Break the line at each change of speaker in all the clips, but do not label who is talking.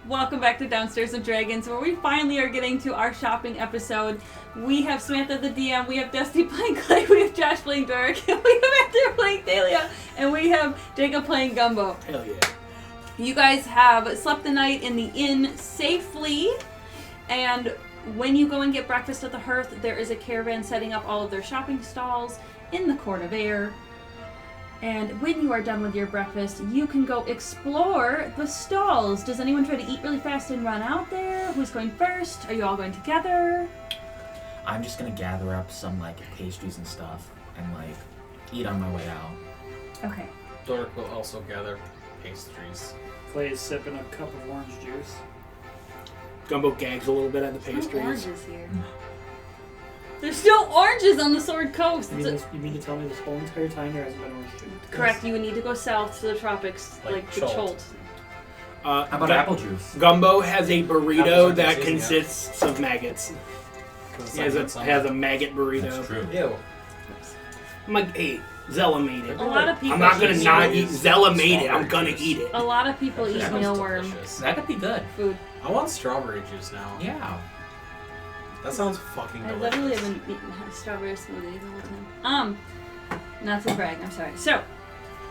Welcome back to Downstairs with Dragons, where we finally are getting to our shopping episode. We have Samantha the DM, we have Dusty playing Clay, we have Josh playing Doric, and we have Andrew playing Thalia, and we have Jacob playing Gumbo.
Hell yeah.
You guys have slept the night in the inn safely, and when you go and get breakfast at the hearth, there is a caravan setting up all of their shopping stalls in the court of air. And when you are done with your breakfast, you can go explore the stalls. Does anyone try to eat really fast and run out there? Who's going first? Are you all going together?
I'm just gonna gather up some like pastries and stuff and like eat on my way out.
Okay.
Doric will also gather pastries.
Clay is sipping a cup of orange juice.
Gumbo gags a little bit at the
There's no
pastries.
oranges here. There's still oranges on the Sword Coast.
You mean to tell me this whole entire time there hasn't been orange juice?
Correct. You would need to go south to the tropics, like the Cholt.
How about apple juice?
Gumbo has a burrito
Apple
that
juice,
consists of maggots. He has a maggot burrito.
That's true.
Ew.
I'm like, hey, Zella made it.
A lot of people.
I'm not gonna
eat
not
mealworms.
eat. Zella made it. I'm gonna eat it.
A lot of people eat
That sounds
mealworm
delicious.
That could be good.
food.
I want strawberry juice now.
Yeah.
That sounds fucking
I
delicious.
literally have been eating strawberry smoothies the whole time. Not to brag, I'm sorry. So,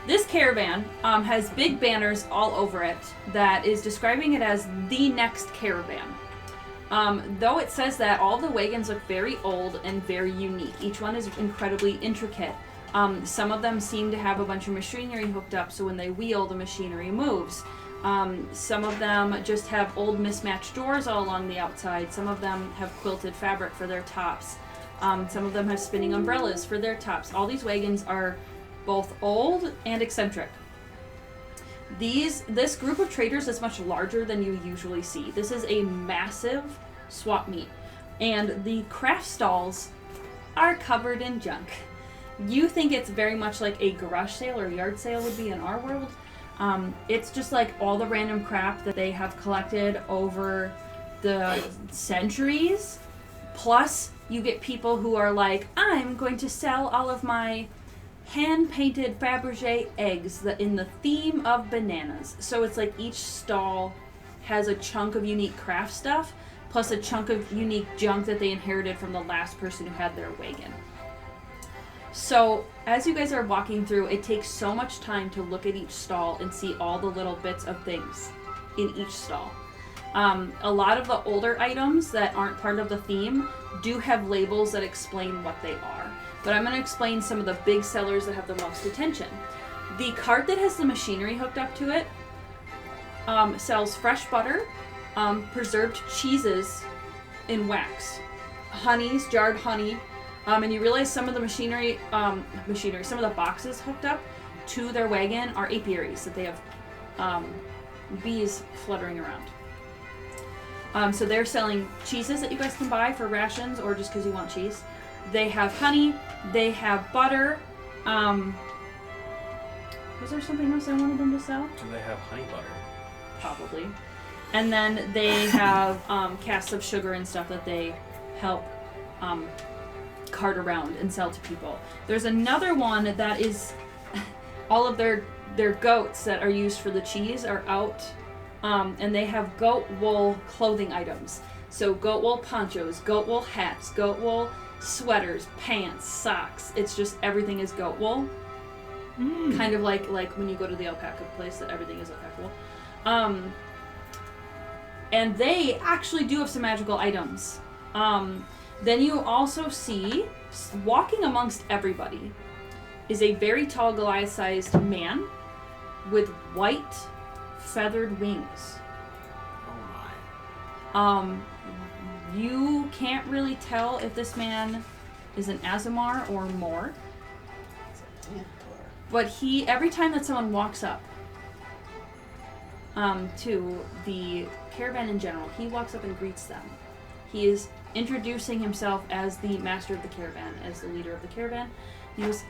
this caravan has big banners all over it that is describing it as the Next Caravan. Though it says that, all the wagons look very old and very unique. Each one is incredibly intricate. Some of them seem to have a bunch of machinery hooked up, so when they wheel, the machinery moves. Some of them just have old mismatched doors all along the outside. Some of them have quilted fabric for their tops. Some of them have spinning umbrellas for their tops. All these wagons are both old and eccentric. This group of traders is much larger than you usually see. This is a massive swap meet, and the craft stalls are covered in junk. You think it's very much like a garage sale or yard sale would be in our world. It's just like all the random crap that they have collected over the centuries. Plus, you get people who are like, I'm going to sell all of my hand-painted Fabergé eggs in the theme of bananas. So it's like each stall has a chunk of unique craft stuff, plus a chunk of unique junk that they inherited from the last person who had their wagon. So, as you guys are walking through, it takes so much time to look at each stall and see all the little bits of things in each stall. A lot of the older items that aren't part of the theme do have labels that explain what they are. But I'm going to explain some of the big sellers that have the most attention. The cart that has the machinery hooked up to it sells fresh butter, preserved cheeses in wax, honeys, jarred honey, and you realize some of the some of the boxes hooked up to their wagon are apiaries, that they have bees fluttering around. So they're selling cheeses that you guys can buy for rations or just because you want cheese. They have honey, they have butter. Was there something else I wanted them to sell?
Do they have honey butter?
Probably. And then they have casks of sugar and stuff that they help cart around and sell to people. There's another one that is all of their goats that are used for the cheese are out, and they have goat wool clothing items. So goat wool ponchos, goat wool hats, goat wool sweaters, pants, socks. It's just everything is goat wool. Kind of like when you go to the alpaca place that everything is alpaca wool. And they actually do have some magical items. Then you also see, walking amongst everybody, is a very tall Goliath-sized man with white feathered wings.
Oh my.
You can't really tell if this man is an Azamar or more. But every time that someone walks up to the caravan in general, he walks up and greets them. He is introducing himself as the master of the caravan, as the leader of the caravan. He was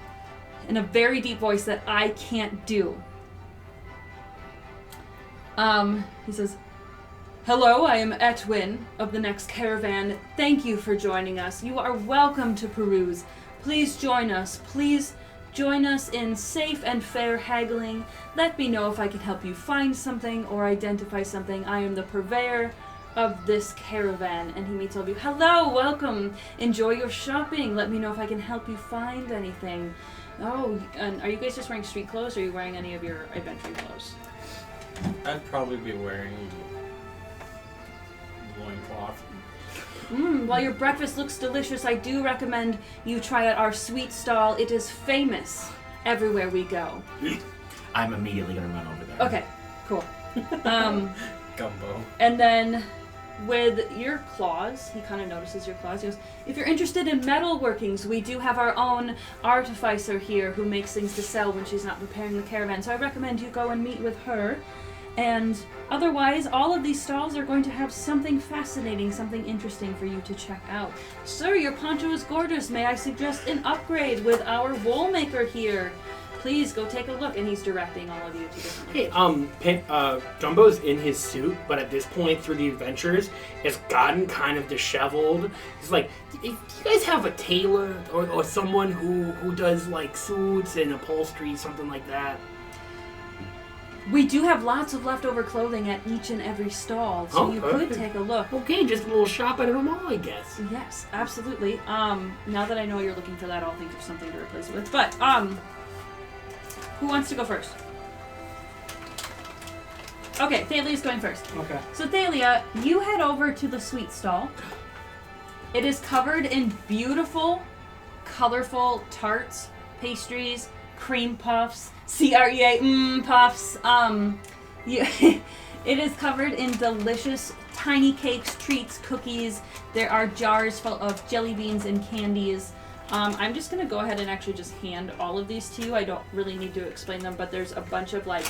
in a very deep voice that I can't do. He says, "Hello, I am Etwin of the Next Caravan. Thank you for joining us. You are welcome to peruse. Please join us. Please Join us in safe and fair haggling. Let me know if I can help you find something or identify something. I am the purveyor of this caravan. And he meets all of you. Hello, welcome. Enjoy your shopping. Let me know if I can help you find anything. Oh, and are you guys just wearing street clothes, or are you wearing any of your adventuring clothes?
I'd probably be wearing loincloth.
While your breakfast looks delicious, I do recommend you try out our sweet stall. It is famous everywhere we go.
I'm immediately gonna run over there.
Okay, cool.
Gumbo.
And then with your claws, he kind of notices your claws. He goes, if you're interested in metal workings, we do have our own artificer here who makes things to sell when she's not preparing the caravan. So I recommend you go and meet with her. And otherwise, all of these stalls are going to have something fascinating, something interesting for you to check out. Sir, your poncho is gorgeous. May I suggest an upgrade with our wool maker here? Please go take a look. And he's directing all of you to different
Hey, Jumbo's in his suit, but at this point through the adventures, has gotten kind of disheveled. He's like, do you guys have a tailor or someone who does like suits and upholstery, something like that?
We do have lots of leftover clothing at each and every stall, so you could take a look.
Okay, just a little shop at them all, I guess.
Yes, absolutely. Now that I know you're looking for that, I'll think of something to replace it with. But, who wants to go first? Okay, Thalia's going first.
Okay.
So Thalia, you head over to the sweet stall. It is covered in beautiful, colorful tarts, pastries, cream puffs, CREA puffs. It is covered in delicious tiny cakes, treats, cookies. There are jars full of jelly beans and candies. I'm just going to go ahead and actually just hand all of these to you. I don't really need to explain them, but there's a bunch of like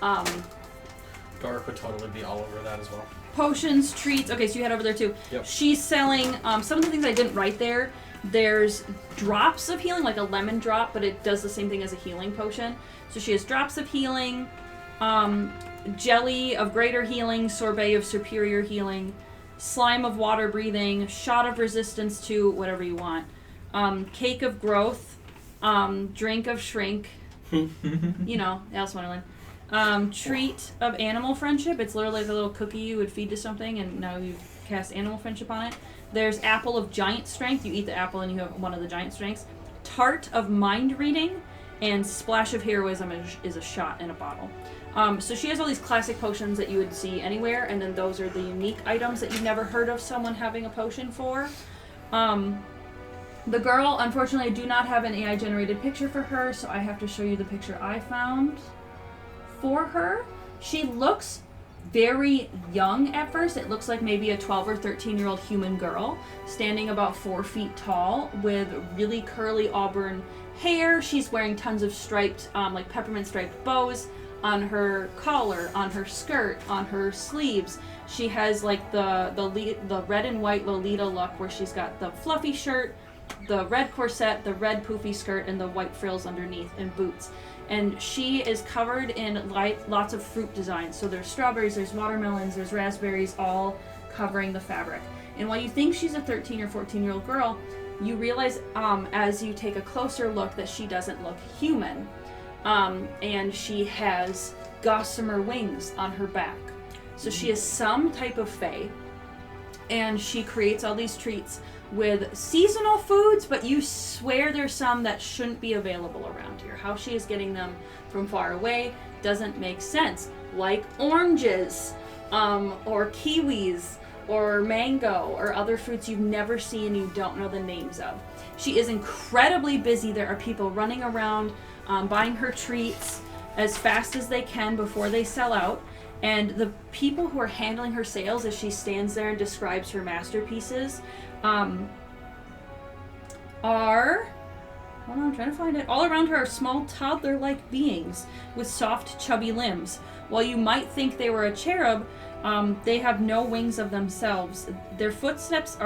Dark would totally be all over that as well.
potions, treats. Okay, so you head over there too.
Yep.
She's selling some of the things I didn't write there. There's drops of healing, like a lemon drop, but it does the same thing as a healing potion. So she has drops of healing, jelly of greater healing, sorbet of superior healing, slime of water breathing, shot of resistance to whatever you want, cake of growth, drink of shrink, you know, Alice in Wonderland, treat of animal friendship. It's literally like a little cookie you would feed to something, and now you've cast animal friendship on it. There's apple of giant strength. You eat the apple and you have one of the giant strengths. Tart of mind reading, and splash of heroism is a shot in a bottle. So she has all these classic potions that you would see anywhere, and then those are the unique items that you've never heard of someone having a potion for. The girl, unfortunately, I do not have an AI generated picture for her, so I have to show you the picture I found for her. She looks very young at first. It looks like maybe a 12 or 13-year-old human girl, standing about 4 feet tall with really curly auburn hair. She's wearing tons of striped, like peppermint striped bows on her collar, on her skirt, on her sleeves. She has like the red and white Lolita look, where she's got the fluffy shirt, the red corset, the red poofy skirt, and the white frills underneath, and boots. And she is covered in lots of fruit designs. So there's strawberries, there's watermelons, there's raspberries, all covering the fabric. And while you think she's a 13 or 14-year-old girl, you realize as you take a closer look that she doesn't look human. And she has gossamer wings on her back. So she is some type of fae. And she creates all these treats with seasonal foods, but you swear there's some that shouldn't be available around here. How she is getting them from far away doesn't make sense. Like oranges, or kiwis, or mango, or other fruits you've never seen, you don't know the names of. She is incredibly busy. There are people running around, buying her treats as fast as they can before they sell out. And the people who are handling her sales as she stands there and describes her masterpieces are, hold on, I'm trying to find it. All around her are small toddler-like beings with soft, chubby limbs. While you might think they were a cherub, they have no wings of themselves. Their footsteps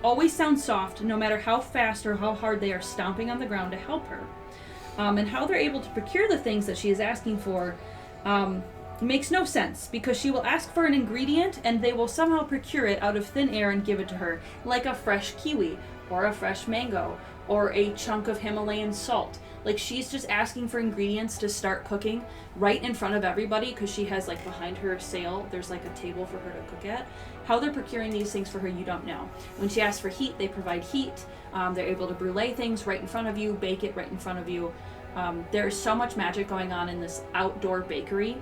always sound soft, no matter how fast or how hard they are stomping on the ground to help her. And how they're able to procure the things that she is asking for makes no sense because she will ask for an ingredient and they will somehow procure it out of thin air and give it to her, like a fresh kiwi or a fresh mango or a chunk of Himalayan salt. Like, she's just asking for ingredients to start cooking right in front of everybody because she has, like, behind her sail, there's like a table for her to cook at. How they're procuring these things for her, you don't know. When she asks for heat, they provide heat. They're able to brulee things right in front of you, bake it right in front of you. There's so much magic going on in this outdoor bakery.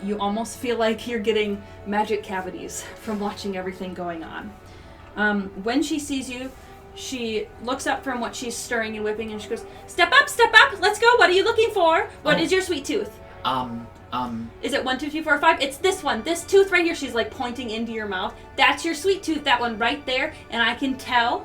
You almost feel like you're getting magic cavities from watching everything going on. When she sees you, she looks up from what she's stirring and whipping and she goes, step up, let's go, what are you looking for? What is your sweet tooth? Is it 1, 2, 3, 4, 5? It's this one, this tooth right here. She's like pointing into your mouth. That's your sweet tooth, that one right there. And I can tell,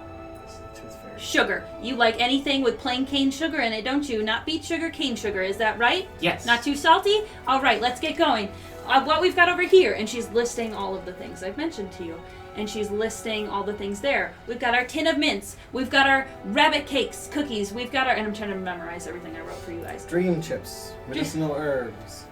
sugar. You like anything with plain cane sugar in it, don't you? Not beet sugar, cane sugar, is that right?
Yes.
Not too salty? All right, let's get going. What we've got over here, and she's listing all of the things I've mentioned to you. And she's listing all the things there. We've got our tin of mints. We've got our rabbit cakes, cookies. We've got our, and I'm trying to memorize everything I wrote for you guys.
Dream chips, medicinal herbs.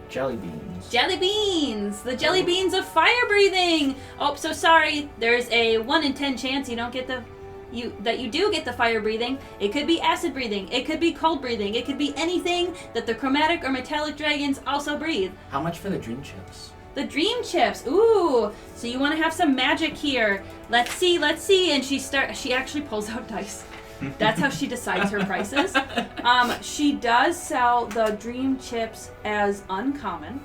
Jelly beans.
Jelly beans! The jelly beans of fire breathing! Oh, so sorry. There's a 1 in 10 chance you don't get that you do get the fire breathing. It could be acid breathing. It could be cold breathing. It could be anything that the chromatic or metallic dragons also breathe.
How much for the dream chips?
The dream chips. Ooh. So you want to have some magic here. Let's see. And she actually pulls out dice. That's how she decides her prices. She does sell the dream chips as uncommon.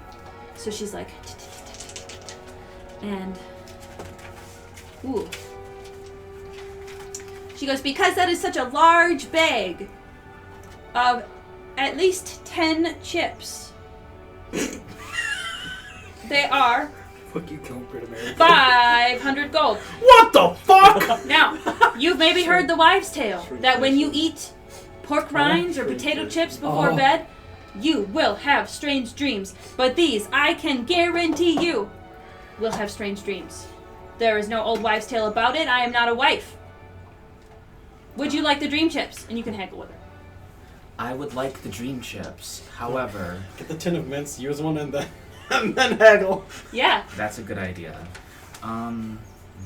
So she's like, and ooh. She goes, because that is such a large bag of at least 10 chips. They are
Fuck you, corporate America.
500 gold.
What the fuck?
Now, you've maybe heard the wives' tale that when you eat pork rinds or potato chips before bed, you will have strange dreams. But these, I can guarantee you, will have strange dreams. There is no old wives' tale about it. I am not a wife. Would you like the dream chips? And you can haggle with her.
I would like the dream chips. However,
Get the tin of mints, use one, and then haggle.
Yeah.
that's a good idea. Let me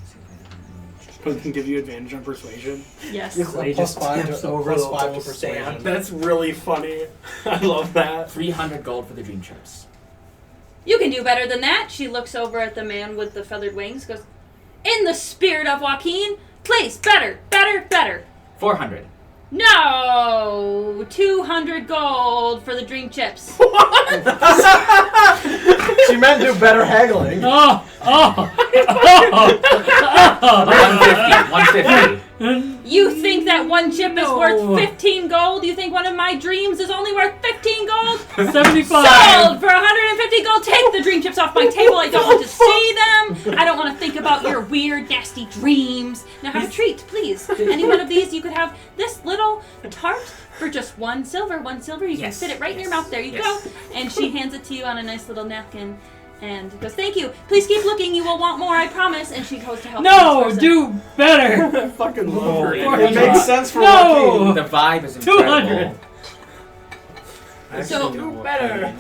see if I
We can give you advantage on persuasion.
Yes.
Clay
Plus
just
five
tips
to-
over
plus
the
five
whole
to persuasion.
stand.
That's really funny. I love that.
300 gold for the dream chips.
You can do better than that. She looks over at the man with the feathered wings, goes, in the spirit of Waukeen, please, better.
400.
No! 200 gold for the dream chips.
She meant do better haggling.
150.
You think that one chip is worth 15 gold? You think one of my dreams is only worth 15 gold?
75.
Sold for 150 gold. Take the dream chips off my table. I don't want to see them. I don't want to think about your weird, nasty dreams. Now have a treat, please. Any one of these, you could have this little tart for just 1 silver. 1 silver. You can
Yes,
fit it right in your
yes,
mouth. There you
yes.
go. And she hands it to you on a nice little napkin. And goes, thank you. Please keep looking. You will want more, I promise. And she goes to help.
No,
this person.
do better.
I fucking love her.
It makes sense for
No!
Waukeen.
The vibe is
200.
incredible.
So,
do better.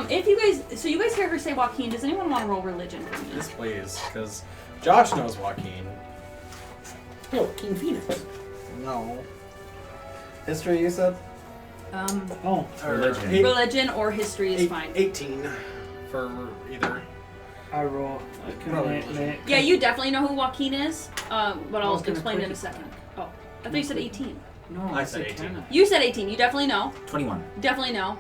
If you guys, so you guys hear her say Waukeen, does anyone want to roll religion for me?
Yes, please, because Josh knows Waukeen.
Yo, King Phoenix.
No. History, you said?
Oh,
Religion.
Religion or history is fine.
18 for either.
I roll.
Yeah, you definitely know who Waukeen is, but I'll
was gonna
explain in a
click it.
second. Oh, I thought you said 18.
No,
I said 18.
10.
You said 18. You definitely know.
21.
Definitely know.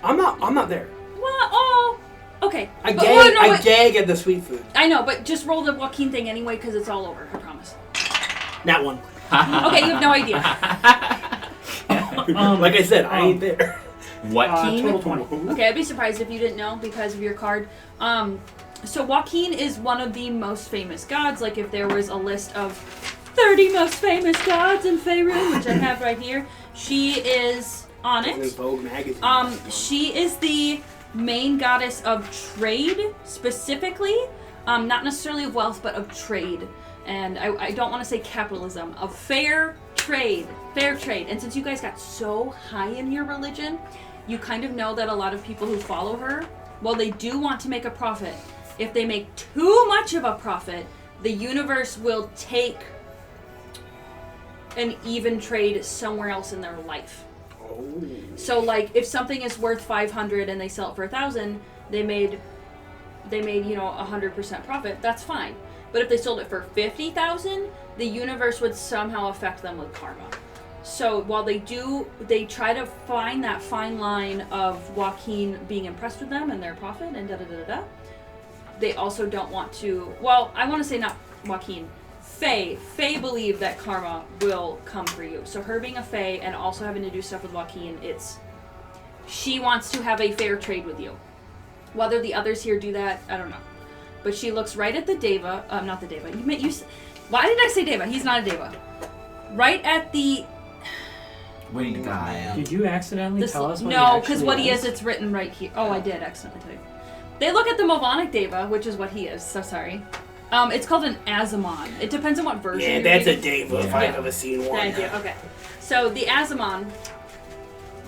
I'm not there.
What? Oh, okay.
I
But-
gag,
oh, no,
I
wait.
gag at the sweet food.
I know, but just roll the Waukeen thing anyway, because it's all over. I promise.
That one.
Okay, you have no idea.
Like I said, I ain't there.
What
Total
king?
20.
Okay, I'd be surprised if you didn't know because of your card. So Waukeen is one of the most famous gods. Like if there was a list of 30 most famous gods in Faerun, which I have right here, she is on
There's
it.
Vogue magazine.
She is the main goddess of trade, specifically. Not necessarily of wealth, but of trade. And I don't want to say capitalism, of fair trade. Fair trade. And since you guys got so high in your religion, you kind of know that a lot of people who follow her while they do want to make a profit, if they make too much of a profit, the universe will take an even trade somewhere else in their life.
Oh.
So, like, if something is worth 500 and they sell it for 1,000, they made 100% profit. That's fine. But if they sold it for 50,000, the universe would somehow affect them with karma. So while they try to find that fine line of Waukeen being impressed with them and their profit and da-da-da-da-da, they also don't want to, well, I want to say not Waukeen, Faye believe that karma will come for you. So her being a Faye and also having to do stuff with Waukeen, she wants to have a fair trade with you. Whether the others here do that, I don't know. But she looks right at the Deva, not the Deva. Why did I say Deva? He's not a Deva. Right at the
Winged guy.
Did you accidentally tell us what
No, because what he is, it's written right here. Oh, I did accidentally tell you. They look at the Movonic Deva, which is what he is, so sorry. It's called an Azamon. It depends on what version
Yeah,
you're
that's a
reading.
Deva if I've ever seen one.
Thank you, okay. So the Azamon,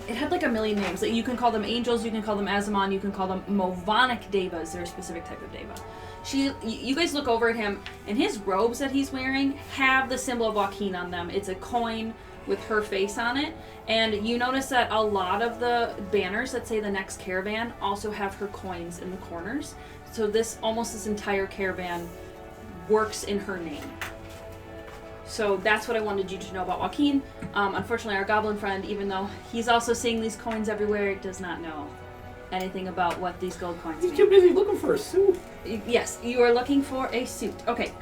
it had like a million names. You can call them angels, you can call them Azamon, you can call them Movonic Devas. They're a specific type of Deva. You guys look over at him, and his robes that he's wearing have the symbol of Waukeen on them. It's a coin with her face on it, and you notice that a lot of the banners that say the Next Caravan also have her coins in the corners. So this entire caravan works in her name. So that's what I wanted you to know about Waukeen. Unfortunately, our goblin friend, even though he's also seeing these coins everywhere, does not know anything about what these gold coins mean.
He's too busy looking for a suit.
Yes, you are looking for a suit. Okay.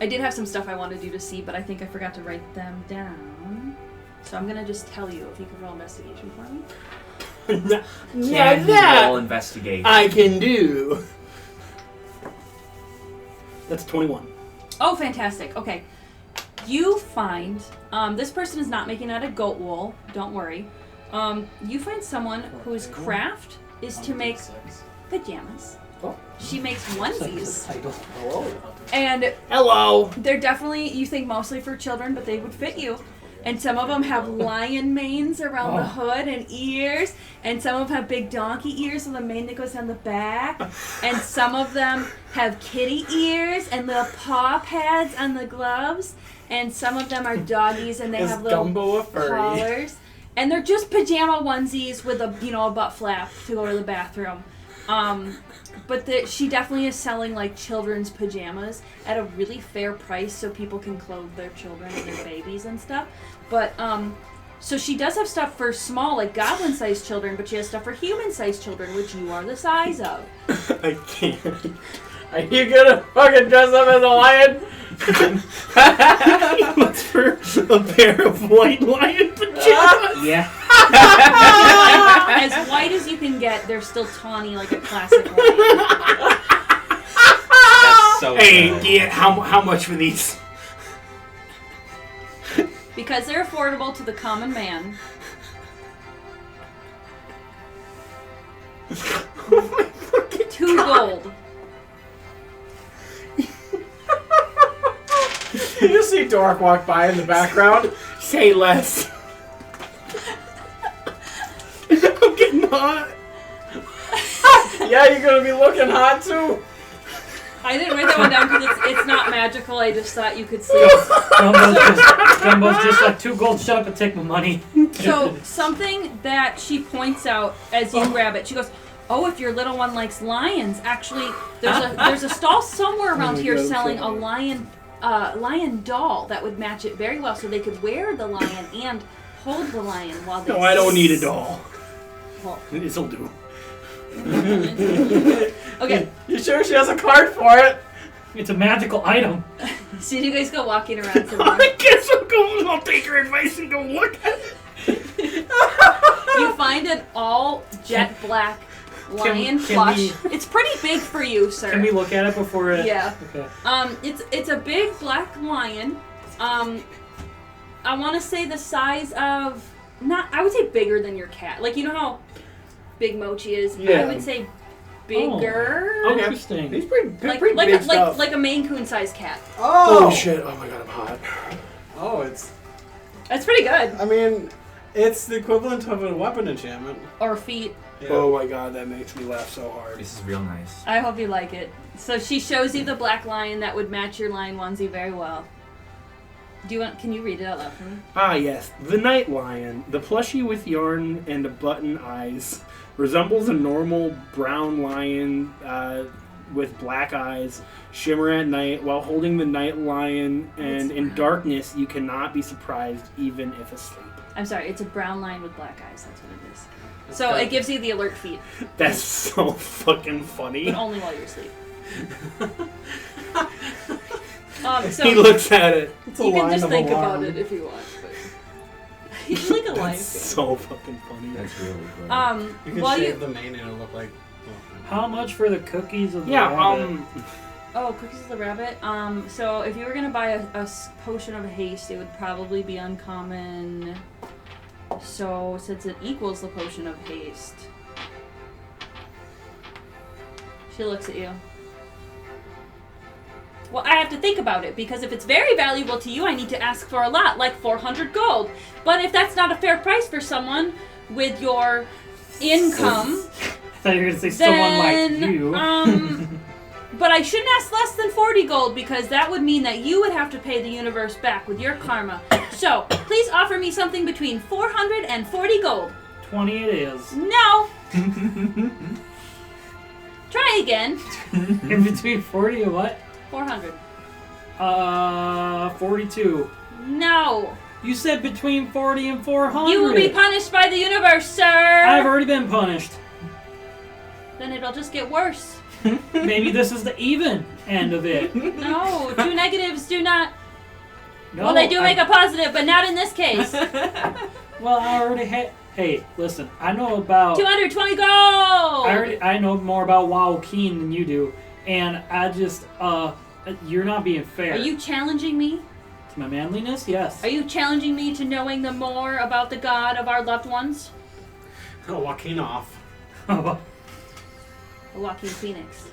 I did have some stuff I wanted you to see, but I think I forgot to write them down. So I'm gonna just tell you if you can roll investigation for me.
Can
that
roll investigation?
I can do. That's 21.
Oh, fantastic. Okay. You find, this person is not making out of goat wool. Don't worry. You find someone whose craft is to make pajamas.
Oh.
She makes onesies.
Hello.
And
Hello.
they're definitely, you think mostly for children, but they would fit you. And some of them have lion manes around the hood and ears. And some of them have big donkey ears with a mane that goes down the back. And some of them have kitty ears and little paw pads on the gloves. And some of them are doggies and they have little
Gumbo a furry?
collars. And they're just pajama onesies with a butt flap to go to the bathroom. But she definitely is selling like children's pajamas at a really fair price so people can clothe their children and their babies and stuff. But so she does have stuff for small, like goblin-sized children, but she has stuff for human-sized children, which you are the size of.
I can't.
Are you gonna fucking dress up as a lion?
He looks for a pair of white lion pajamas.
Yeah.
As white as you can get, they're still tawny like a classic lion.
That's so
Hey,
good.
yeah, how much for these?
Because they're affordable to the common man. $2 gold.
You just see Dork walk by in the background.
Say less. I'm getting hot.
Yeah, you're gonna be looking hot too.
I didn't write that one down because it's not magical. I just thought you could see.
Gumbo's just like $2 gold. Shut up and take my money.
So something that she points out as you grab it, she goes, "Oh, if your little one likes lions, actually, there's a stall somewhere around here selling a lion doll that would match it very well, so they could wear the lion and hold the lion while they."
No, I don't need a doll.
Well,
This'll do.
okay,
You sure she has a card for it?
It's a magical item.
so you guys go walking around some more.
I guess I'll take her advice and go look at it.
You find an all jet black lion
can
plush. It's pretty big for you, sir.
Can we look at it before it...
Yeah.
Okay.
It's a big black lion. I want to say the size of I would say bigger than your cat. Like, you know how big Mochi is?
Yeah.
I would say bigger.
Okay.
Interesting.
He's pretty
Like
big stuff.
like a Maine Coon sized cat.
Oh shit! Oh my god, I'm hot.
Oh, it's.
That's pretty good.
I mean, It's the equivalent of a weapon enchantment.
Or feet.
Yeah.
Oh my god, that makes me laugh so hard.
This is real nice.
I hope you like it. So she shows you the black lion that would match your lion onesie very well. Can you read it out loud for me?
Ah, yes. The night lion, the plushie with yarn and the button eyes, resembles a normal brown lion with black eyes, shimmer at night while holding the night lion, and in darkness you cannot be surprised even if asleep.
I'm sorry, it's a brown lion with black eyes. That's what it is. So it gives you the alert feat,
That's so fucking funny.
but only while you're asleep. So
He looks at it.
It's a
you can
line
just
of
think
alarm.
about it if you want. But he's like a lion.
That's so fucking funny.
That's really good.
You can
While
shave the mane and it'll look like...
How much for the cookies of the
Yeah,
rabbit?
Oh, cookies of the rabbit. So if you were gonna buy a potion of haste, it would probably be uncommon. So since it equals the potion of haste, she looks at you. Well, I have to think about it, because if it's very valuable to you, I need to ask for a lot, like 400 gold. But if that's not a fair price for someone with your income,
I thought you were going to say someone like
then,
you.
but I shouldn't ask less than 40 gold, because that would mean that you would have to pay the universe back with your karma. So, please offer me something between 400 and 40 gold.
20 it is.
No! Try again.
In between 40 and what?
400.
42.
No!
You said between 40 and 400.
You will be punished by the universe, sir!
I've already been punished.
Then it'll just get worse.
Maybe this is the even end of it.
No, two negatives do not...
No,
well, they do make a positive, but not in this case.
Well, I already had... Hey, listen, I know about...
220 gold!
I know more about Waukeen than you do, and I just, you're not being fair.
Are you challenging me?
To my manliness? Yes.
Are you challenging me to knowing the more about the god of our loved ones?
Oh, Waukeen off.
The Waukeen Phoenix.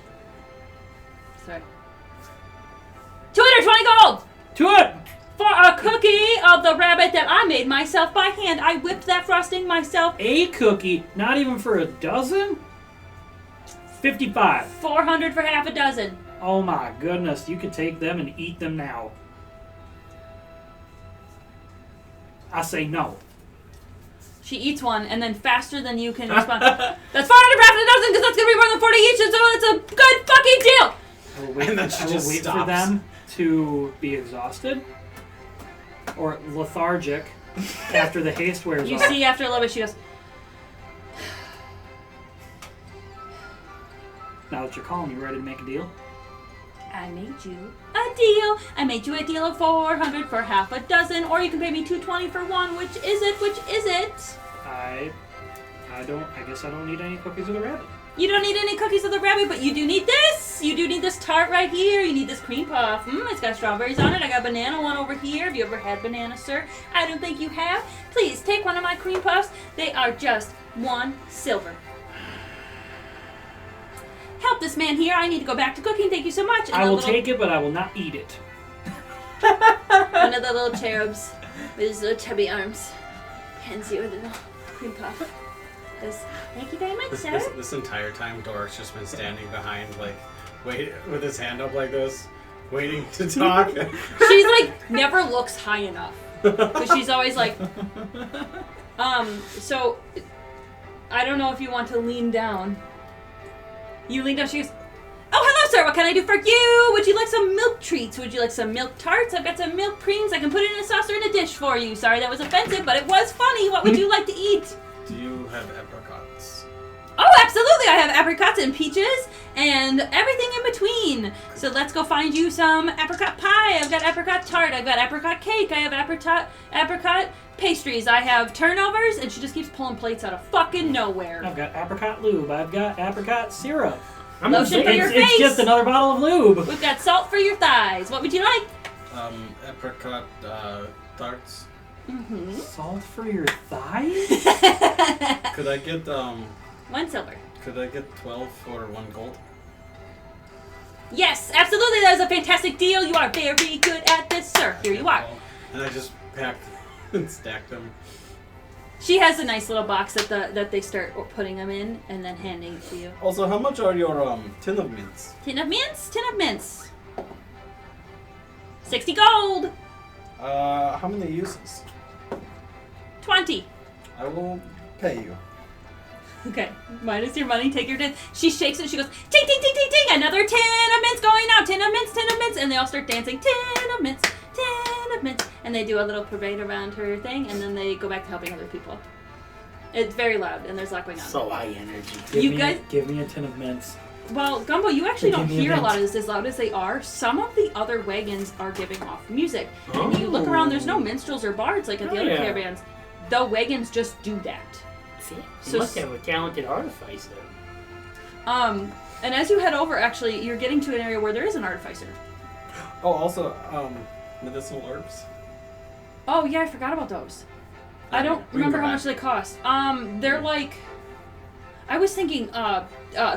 Sorry. 220 gold!
To it!
For a cookie of the rabbit that I made myself by hand. I whipped that frosting myself.
A cookie? Not even for a dozen? 55.
400 for half a dozen.
Oh my goodness, you could take them and eat them now. I say no.
She eats one, and then faster than you can respond. That's 400 for half a dozen, because that's going to be more than 40 each, and so it's a good fucking deal!
I will wait,
And then she
I will
just
wait for
stops.
them to be exhausted or lethargic after the haste wears
You
off.
see after a little bit, she goes,
Now that you're calling, you ready to make a deal?
I made you a deal. I made you a deal of 400 for half a dozen, or you can pay me 220 for one. Which is it? Which is it?
I guess I don't need any cookies of the rabbit.
You don't need any cookies of the rabbit, but you do need this. You do need this tart right here. You need this cream puff. It's got strawberries on it. I got banana one over here. Have you ever had banana, sir? I don't think you have. Please take one of my cream puffs. They are just 1 silver. Help this man here. I need to go back to cooking. Thank you so much. And
I
the
will
little-
take it, but I will not eat it.
One of the little cherubs with his little chubby arms hands you a little cream puff. Goes, thank you very much, sir.
This entire time, Dork's just been standing behind, like, wait, with his hand up like this, waiting to talk.
She's like never looks high enough, but she's always like, So I don't know if you want to lean down. You lean down. She goes, oh, hello, sir. What can I do for you? Would you like some milk treats? Would you like some milk tarts? I've got some milk creams. I can put it in a saucer in a dish for you. Sorry, that was offensive, but it was funny. What would you like to eat?
Do you have apricots?
Oh, absolutely. I have apricots and peaches and everything in between. So let's go find you some apricot pie. I've got apricot tart. I've got apricot cake. I have apricot pastries. I have turnovers, and she just keeps pulling plates out of fucking nowhere.
I've got apricot lube. I've got apricot syrup.
Lotion for your
It's
face.
just another bottle of lube.
We've got salt for your thighs. What would you like?
Apricot tarts.
Mm-hmm.
Salt for your thighs?
Could I get
1 silver.
Could I get 12 for 1 gold?
Yes, absolutely. That is a fantastic deal. You are very good at this, sir. Here you are.
And I just packed and stacked them.
She has a nice little box that they start putting them in and then handing it to you.
Also, how much are your tin of mints?
Tin of mints? Tin of mints. 60 gold.
How many uses?
20.
I will pay you.
Okay. Minus your money, take your tin. She shakes it, she goes, ting, ting, ting, ting, ting. Another tin of mints going out. Tin of mints, tin of mints. And they all start dancing. Tin of mints, tin of mints. And they do a little parade around her thing, and then they go back to helping other people. It's very loud, and there's a lot going on.
So high energy.
Give me a tin of mints.
Well, Gumbo, you actually don't
Give me a
hear a
mint.
lot of this as loud as they are. Some of the other wagons are giving off music. And you look around, there's no minstrels or bards like at the
Oh,
other
yeah.
caravans. The wagons just do that.
See,
So
you must have a talented artificer.
And as you head over, actually, you're getting to an area where there is an artificer.
Oh, also, medicinal herbs.
Oh, yeah, I forgot about those. I don't
Bring
remember
them
how
back.
much they cost. They're like... I was thinking,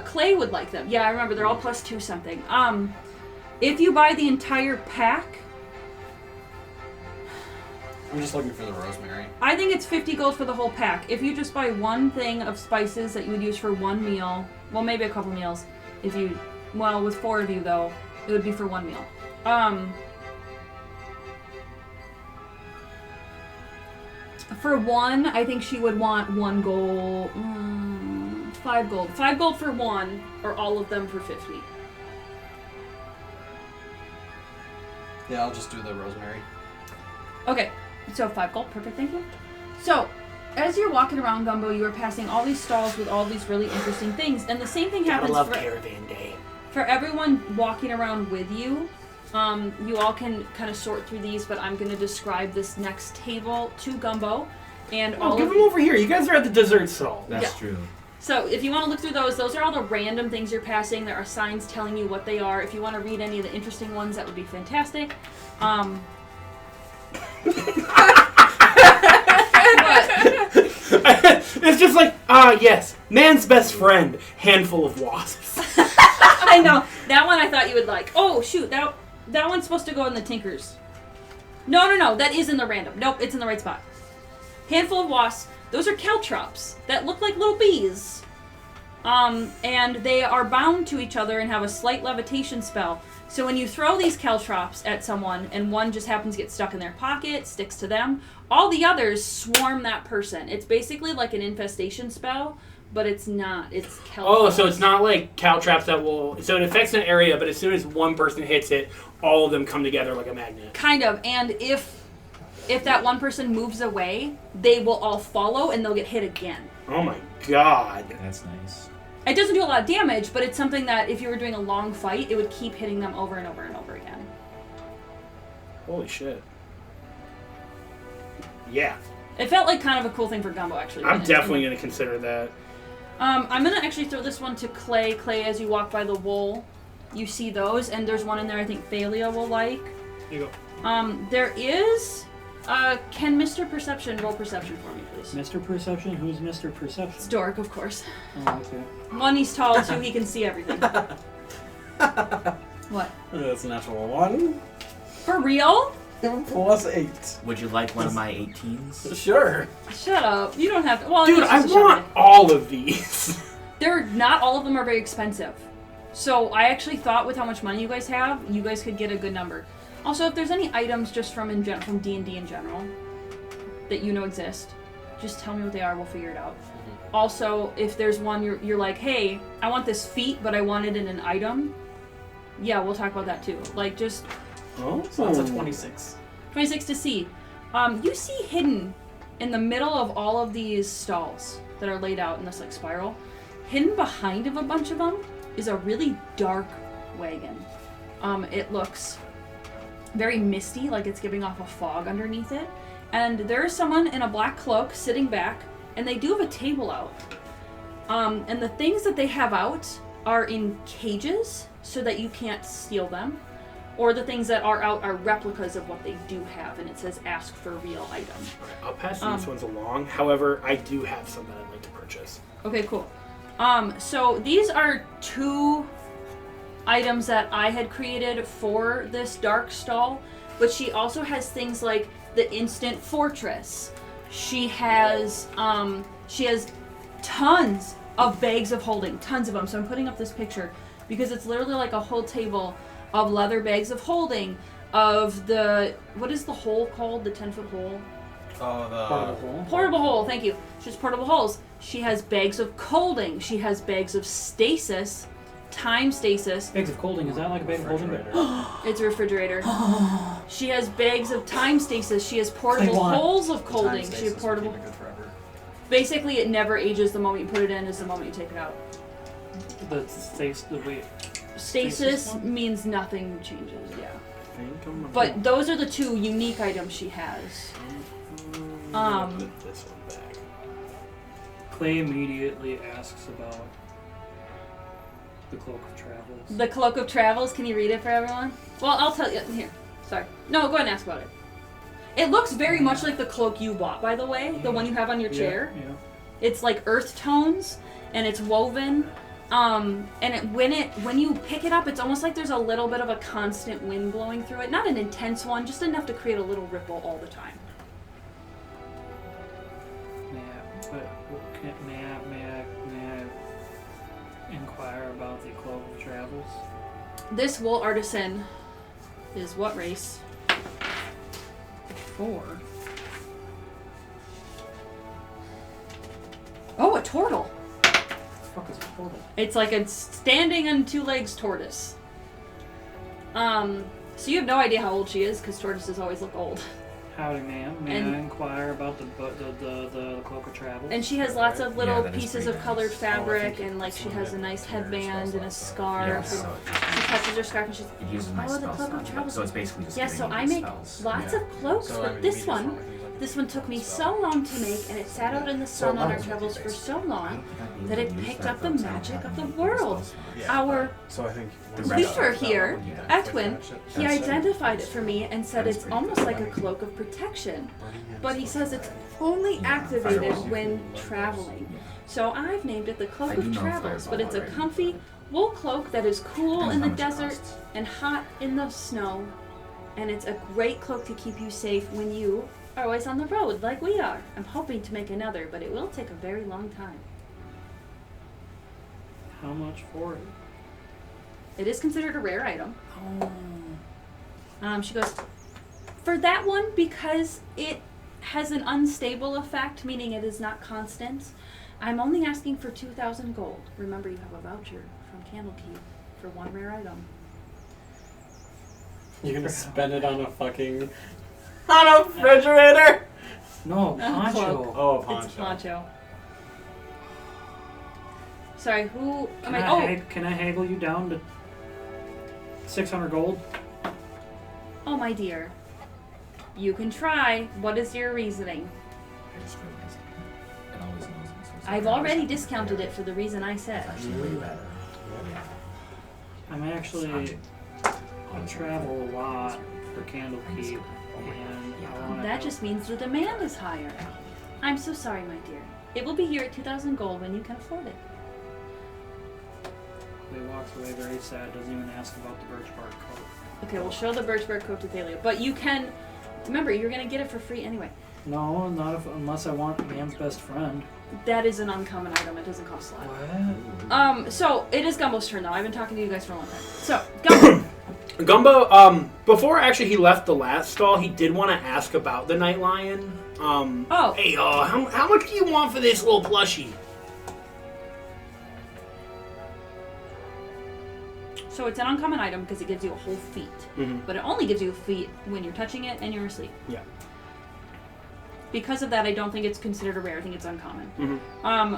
Clay would like them. Yeah, I remember. They're all +2 something. If you buy the entire pack,
I'm just looking for the rosemary.
I think it's 50 gold for the whole pack. If you just buy one thing of spices that you would use for one meal, well, maybe a couple meals. If you, well, with 4 of you though, it would be for one meal. For one, I think she would want 1 gold, 5 gold. 5 gold for one, or all of them for 50.
Yeah, I'll just do the rosemary.
Okay, so 5 gold, perfect, thank you. So, as you're walking around, Gumbo, you are passing all these stalls with all these really interesting things, and the same thing
Gotta
happens
love
for
Caravan Day.
everyone walking around with you. You all can kind of sort through these, but I'm going to describe this next table to Gumbo, and all
give
of
them over here. You guys are at the dessert stall.
That's
Yeah.
true.
So if you want to look through those are all the random things you're passing. There are signs telling you what they are. If you want to read any of the interesting ones, that would be fantastic. What?
It's just like, yes, man's best friend, handful of wasps.
I know. That one I thought you would like. Oh, shoot. That one's supposed to go in the Tinkers. No. That is in the random. Nope, it's in the right spot. Handful of wasps. Those are caltrops that look like little bees. And they are bound to each other and have a slight levitation spell. So when you throw these caltrops at someone and one just happens to get stuck in their pocket, sticks to them, all the others swarm that person. It's basically like an infestation spell, but it's not. It's caltrops.
Oh, so it's not like caltraps that will... So it affects an area, but as soon as one person hits it, all of them come together like a magnet.
Kind of. And if that one person moves away, they will all follow and they'll get hit again.
Oh my god.
That's nice.
It doesn't do a lot of damage, but it's something that if you were doing a long fight, it would keep hitting them over and over and over again.
Holy shit. Yeah.
It felt like kind of a cool thing for Gumbo, actually.
I'm definitely going to consider that.
I'm going to actually throw this one to Clay. Clay, as you walk by the wool, you see those, and there's one in there I think Thalia will like.
Here you
There is... can Mr. Perception roll perception for me, please?
go. Mr. Perception? Who's Mr.
It's
Perception?
Dork, of course.
Oh, okay.
1, he's tall, 2, he can see everything. What?
That's a natural 1.
For real?
Plus 8.
Would you like one of my 18s?
Sure.
Shut up. You don't have to. Well,
Dude,
it's
I
just a
want
Chardonnay.
all of these.
Not all of them are very expensive. So I actually thought with how much money you guys have, you guys could get a good number. Also, if there's any items just from D&D in general that you know exist, just tell me what they are. We'll figure it out. Also, if there's one you're like, hey, I want this feat, but I want it in an item. Yeah, we'll talk about that too. Like just
Oh,
So that's a 26.
26 to see. You see hidden in the middle of all of these stalls that are laid out in this like spiral, hidden behind of a bunch of them is a really dark wagon. It looks very misty, like it's giving off a fog underneath it. And there's someone in a black cloak sitting back, and they do have a table out. And the things that they have out are in cages so that you can't steal them. Or the things that are out are replicas of what they do have, and it says ask for real item.
Alright, I'll pass these ones along. However, I do have some that I'd like to purchase.
Okay, cool. So these are 2 items that I had created for this dark stall, but she also has things like the instant fortress. She has tons of bags of holding, tons of them. So I'm putting up this picture because it's literally like a whole table of leather bags of holding of the, what is the hole called? The 10-foot hole?
Oh, the
Portable hole.
Portable hole, thank you. She has portable holes. She has bags of colding. She has bags of stasis, time stasis.
Bags of colding, is that like a bag of holding?
It's a refrigerator. She has bags of time stasis. She has portable
want-
holes of
The time
colding. She
stasis
has
would
portable.
keep it good forever.
Basically, it never ages. The moment you put it in is the moment you take it out.
The stasis, the weight.
Stasis
Stasis one?
means nothing changes, yeah.
think I'm gonna
But those are the two unique items she has.
put this one back.
Clay immediately asks about the Cloak of Travels.
The Cloak of Travels, can you read it for everyone? Well, I'll tell you. Here. Sorry. No, go ahead and ask about it. It looks very much like the cloak you bought, by the way. The one you have on your chair.
Yeah.
It's like earth tones, and it's woven. And when you pick it up, it's almost like there's a little bit of a constant wind blowing through it. Not an intense one, just enough to create a little ripple all the time.
May I inquire about the Cloak of Travels?
This wool artisan is what race? 4. Oh, a turtle.
What the fuck is a portal?
It's like a standing on 2 legs tortoise. So you have no idea how old she is, because tortoises always look old.
Howdy, ma'am. May
And-
I inquire about the Cloak of Travels?
And she has lots of little
Yeah, that is
pieces
pretty
of colored
nice.
fabric,
Oh, I
and like
think
she
it's
has a
one of
nice
the
headband and a scarf.
Yeah,
and
so
she touches her scarf and she's
it uses my
oh, the
spell
Cloak
slot,
of Travels.
so it's basically just
Yeah,
giving
so
me
I
the
make
spells.
lots
Yeah.
of cloaks,
So, I
but
mean,
this
we just
one,
want to use, like,
this one took me
spell.
so long to make, and it sat out in the sun on our travels for so long that it picked up the magic of the world. Our
So I think
The
once
rest
you
speaker
got that
here,
one, you can
Edwin,
finish it.
he
That's it.
identified it for me and said
That's
it's
pretty
almost
cool.
like a cloak of protection.
Burning hands
But he
with
says it's
fire.
only
Yeah,
activated
fireballs.
when traveling. So I've named it the Cloak
I do
of
know
Travels, but
fireball
it's a
already.
comfy wool cloak that is cool
Depends
in the
how much it
desert
costs.
and hot in the snow. And it's a great cloak to keep you safe when you are always on the road like we are. I'm hoping to make another, but it will take a very long time.
How much for it?
It is considered a rare item. She goes, for that one, because it has an unstable effect, meaning it is not constant, I'm only asking for 2,000 gold. Remember, you have a voucher from Candlekeep for one rare item.
You're gonna spend it on a fucking on a refrigerator.
No,
Cloak.
poncho.
Oh, a poncho.
It's poncho. Sorry, who am
Can
I?
I,
Oh,
can I haggle you down to 600 gold?
oh, my dear. You can try. What is your reasoning?
I just realized it always knows I'm supposed to
I've
have
already
something
discounted
there.
it for the reason I
It's
said.
actually way better. Yeah.
I'm actually I travel a lot for Candlekeep, and I want to.
That just means the demand is higher. I'm so sorry, my dear. It will be here at 2,000 gold when you can afford it.
He walks away very sad. Doesn't even ask about the birch bark coat.
Okay, we'll show the birch bark coat to Thalia. But you can... Remember, you're going to get it for free anyway.
No, not if, unless I want man's best friend.
That is an uncommon item. It doesn't cost a lot.
What?
So, it is Gumbo's turn, though. I've been talking to you guys for a long time. So, Gumbo!
Gumbo, before actually he left the last stall, he did want to ask about the Night Lion.
Oh.
Hey, how much do you want for this little plushie?
So, it's an uncommon item because it gives you a whole feat.
Mm-hmm.
But it only gives you a feat when you're touching it and you're asleep.
Yeah.
Because of that, I don't think it's considered a rare. I think it's uncommon.
Mm-hmm.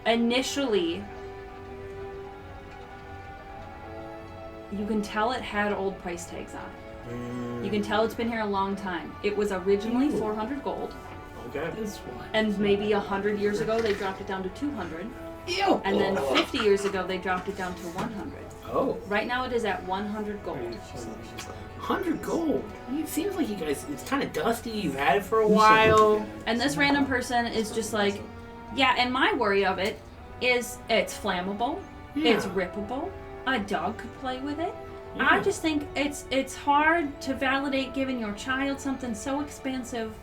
Initially, you can tell it had old price tags on it. You can tell it's been here a long time. It was originally 400 gold,
Okay.
This one.
and maybe 100 years ago they dropped it down to 200,
Ew.
and then 50 years ago they dropped it down to 100.
Oh,
Right now it is at 100 gold.
100 gold. It seems like you guys, it's kind of dusty. You've had it for a while.
And this random person is just like, yeah, and my worry of it is it's flammable, it's
Yeah.
rippable, a dog could play with it.
Yeah.
I just think it's hard to validate giving your child something so expensive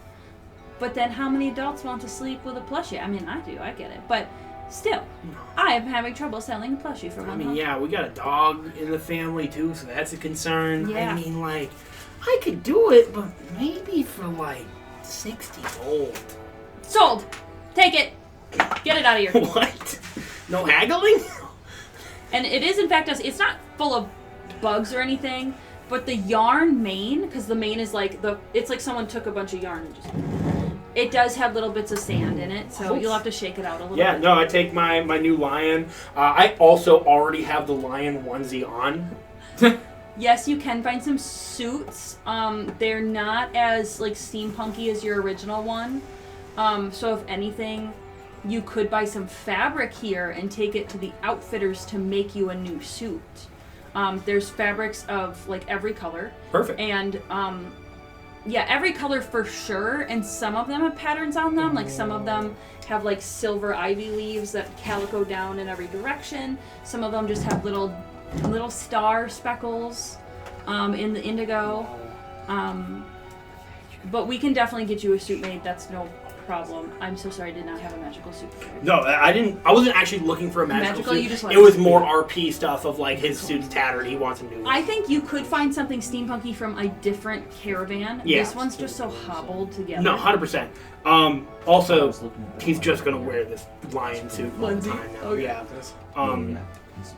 But then how many adults want to sleep with a plushie? I mean, I do, I get it. But still, I am having trouble selling a plushie for
I
$1.
mean, yeah, we got a dog in the family too, so that's a concern.
Yeah.
I mean, like, I could do it, but maybe for like 60 gold.
Sold! Take it! Get it out of here.
What? No haggling?
And it is, in fact, it's not full of bugs or anything, but the yarn mane, because the mane is like, it's like someone took a bunch of yarn and just... It does have little bits of sand in it, so you'll have to shake it out a little bit.
Yeah, no, I take my new lion. I also already have the lion onesie on.
Yes, you can find some suits. They're not as like steampunky as your original one. So if anything, you could buy some fabric here and take it to the outfitters to make you a new suit. There's fabrics of like every color.
Perfect.
And yeah, every color for sure. And some of them have patterns on them. Like some of them have like silver ivy leaves that calico down in every direction. Some of them just have little star speckles in the indigo. But we can definitely get you a suit made. That's no problem. I'm so sorry I did not have a magical suit prepared.
No, I didn't. I wasn't actually looking for a magical suit.
You just
It was more RP stuff of like his suit's tattered. He wants a new one.
I think you could find something steampunky from a different caravan.
Yeah.
This one's just so hobbled together.
No, 100%. Also, he's just gonna wear this lion suit all the time now.
Okay.
Yeah.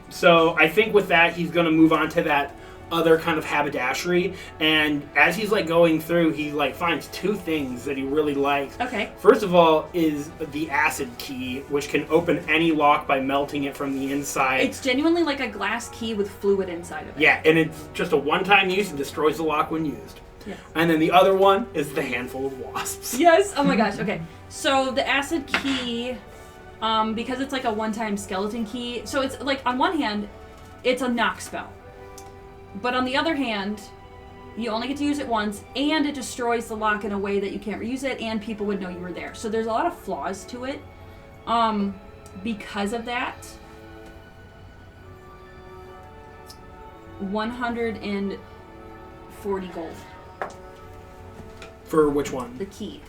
So I think with that, he's gonna move on to that other kind of haberdashery. And as he's like going through, he like finds two things that he really likes.
Okay.
First of all is the acid key, which can open any lock by melting it from the inside.
It's genuinely like a glass key with fluid inside of it.
Yeah, and it's just a one-time use and destroys the lock when used.
Yes.
And then the other one is the handful of wasps.
Yes. Oh my gosh. Okay. So the acid key, because it's like a one-time skeleton key. So it's like on one hand, it's a knock spell, but on the other hand, you only get to use it once, and it destroys the lock in a way that you can't reuse it, and people would know you were there. So there's a lot of flaws to it. Because of that, 140 gold.
For which one?
The key.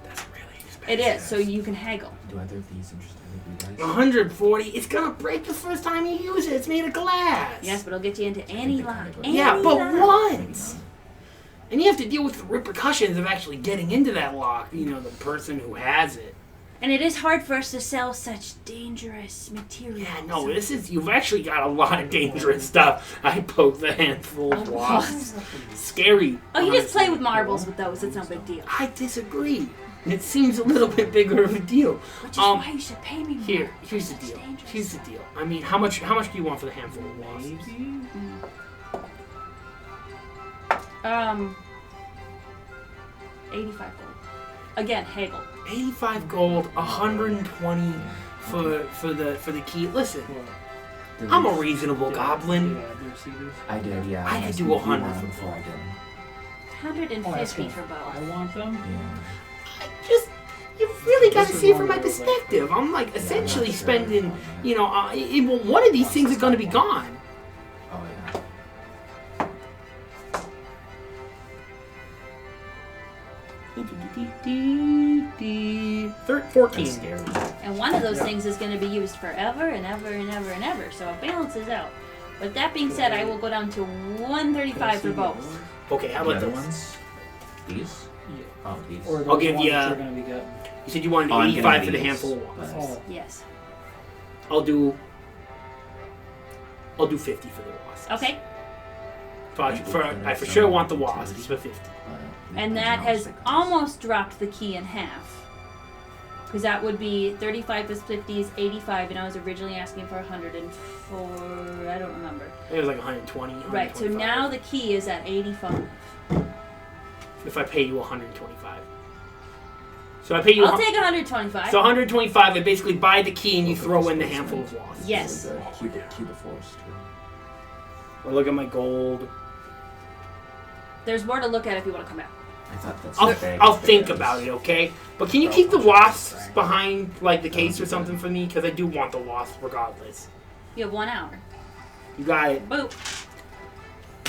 That's really expensive.
It is, so you can haggle.
Do either of these interest you guys?
140. It's gonna break the first time you use it. It's made of glass.
Yes, but it'll get you into any lock.
Yeah,
Any
but
lock.
once. And you have to deal with the repercussions of actually getting into that lock. You know, the person who has it.
And it is hard for us to sell such dangerous materials.
Yeah, no, you've actually got a lot of dangerous stuff. I poked a handful of wasps. Scary.
Oh, you just play with marbles with those. It's no big deal.
I disagree. It seems a little bit bigger of a deal.
Which is why you should pay me more.
Here's the deal. Here's the deal. I mean, how much do you want for the handful of wasps?
85 gold. Again, haggle.
85 gold, 120 for the key. Listen, I'm a reasonable goblin.
I did, yeah.
I could
asked
do
you if you
100
wanted them
for
before I did.
150 for both.
I want them.
Yeah.
You really got to
This
see it
is
from my
one of those, like-
perspective. I'm like essentially
that's
spending,
fair.
one of these things is going to be gone.
Oh, yeah.
14.
That's scary.
And one of those things is going to be used forever and ever and ever and ever. So it balances out. With that being said, I will go down to 135 for both.
Okay, how
The
about
other
this?
ones? These?
Yeah.
Oh, these.
Or
I'll
those
give
ones
you,
that you're going to be getting.
You said you wanted
Oh, I'm
85
gonna
for the
these,
handful of wasps.
but-
Oh,
Yes.
I'll do 50 for the wasps.
Okay.
I for sure want the wasps for 50.
And that has almost dropped the key in half. Because that would be 35 plus 50 is 85, and I was originally asking for 104. I don't remember.
It was like 120.
Right, so
125.
now the key is at 85.
If I pay you 125. So I pay you.
I'll take 125.
So 125. I basically buy the key and you throw in the handful of wasps.
Yes.
The cube of force, too.
Or look at my gold.
There's more to look at if you want to come out.
I thought that's
I'll think about it, okay? But can you keep the wasps behind like the case or something for me? Because I do want the wasps regardless.
You have 1 hour.
You got it.
Boop.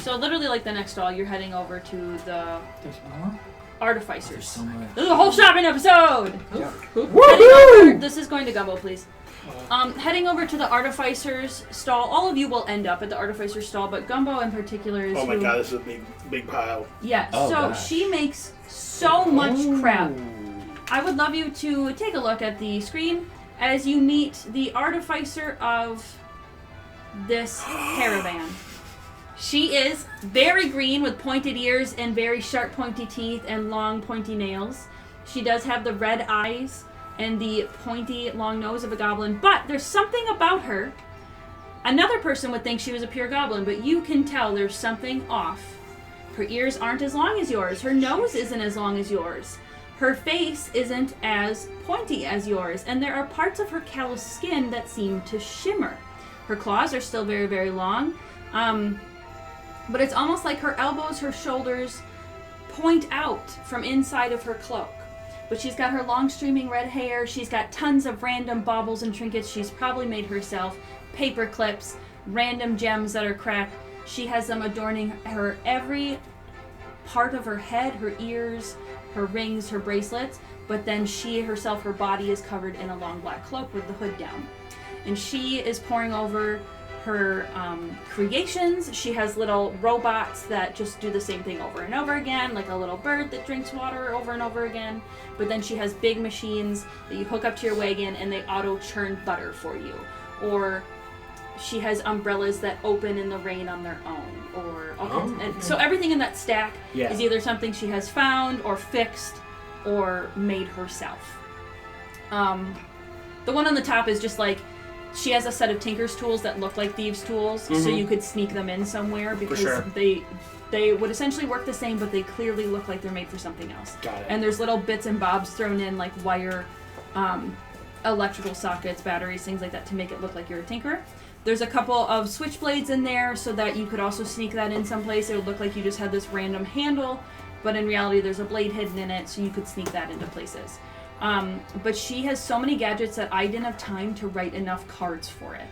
So literally like the next stall, you're heading over to the...
There's more?
artificers.
so much.
This is a whole shopping episode!
Yeah.
Woohoo!
This is going to Gumbo, please. Heading over to the artificer's stall. All of you will end up at the artificer's stall, but Gumbo in particular is
Oh my
who-
god, this is a big pile.
Yeah,
Oh,
so
gosh.
she makes so much crap. I would love you to take a look at the screen as you meet the artificer of this caravan. She is very green with pointed ears and very sharp pointy teeth and long pointy nails. She does have the red eyes and the pointy long nose of a goblin, but there's something about her. Another person would think she was a pure goblin, but you can tell there's something off. Her ears aren't as long as yours. Her nose isn't as long as yours. Her face isn't as pointy as yours, and there are parts of her callous skin that seem to shimmer. Her claws are still very, very long, but it's almost like her elbows, her shoulders point out from inside of her cloak. But she's got her long streaming red hair, she's got tons of random baubles and trinkets she's probably made herself, paper clips, random gems that are cracked. She has them adorning her every part of her head, her ears, her rings, her bracelets, but then she herself, her body is covered in a long black cloak with the hood down. And she is poring over her creations. She has little robots that just do the same thing over and over again, like a little bird that drinks water over and over again. But then she has big machines that you hook up to your wagon and they auto churn butter for you. Or she has umbrellas that open in the rain on their own. Or all kinds and so everything in that stack is either something she has found or fixed or made herself. The one on the top is just like, she has a set of tinker's tools that look like thieves' tools, so you could sneak them in somewhere because they would essentially work the same, but they clearly look like they're made for something else.
Got it.
And there's little bits and bobs thrown in, like wire, electrical sockets, batteries, things like that, to make it look like you're a tinkerer. There's a couple of switchblades in there so that you could also sneak that in someplace. It would look like you just had this random handle, but in reality there's a blade hidden in it, so you could sneak that into places. But she has so many gadgets that I didn't have time to write enough cards for it.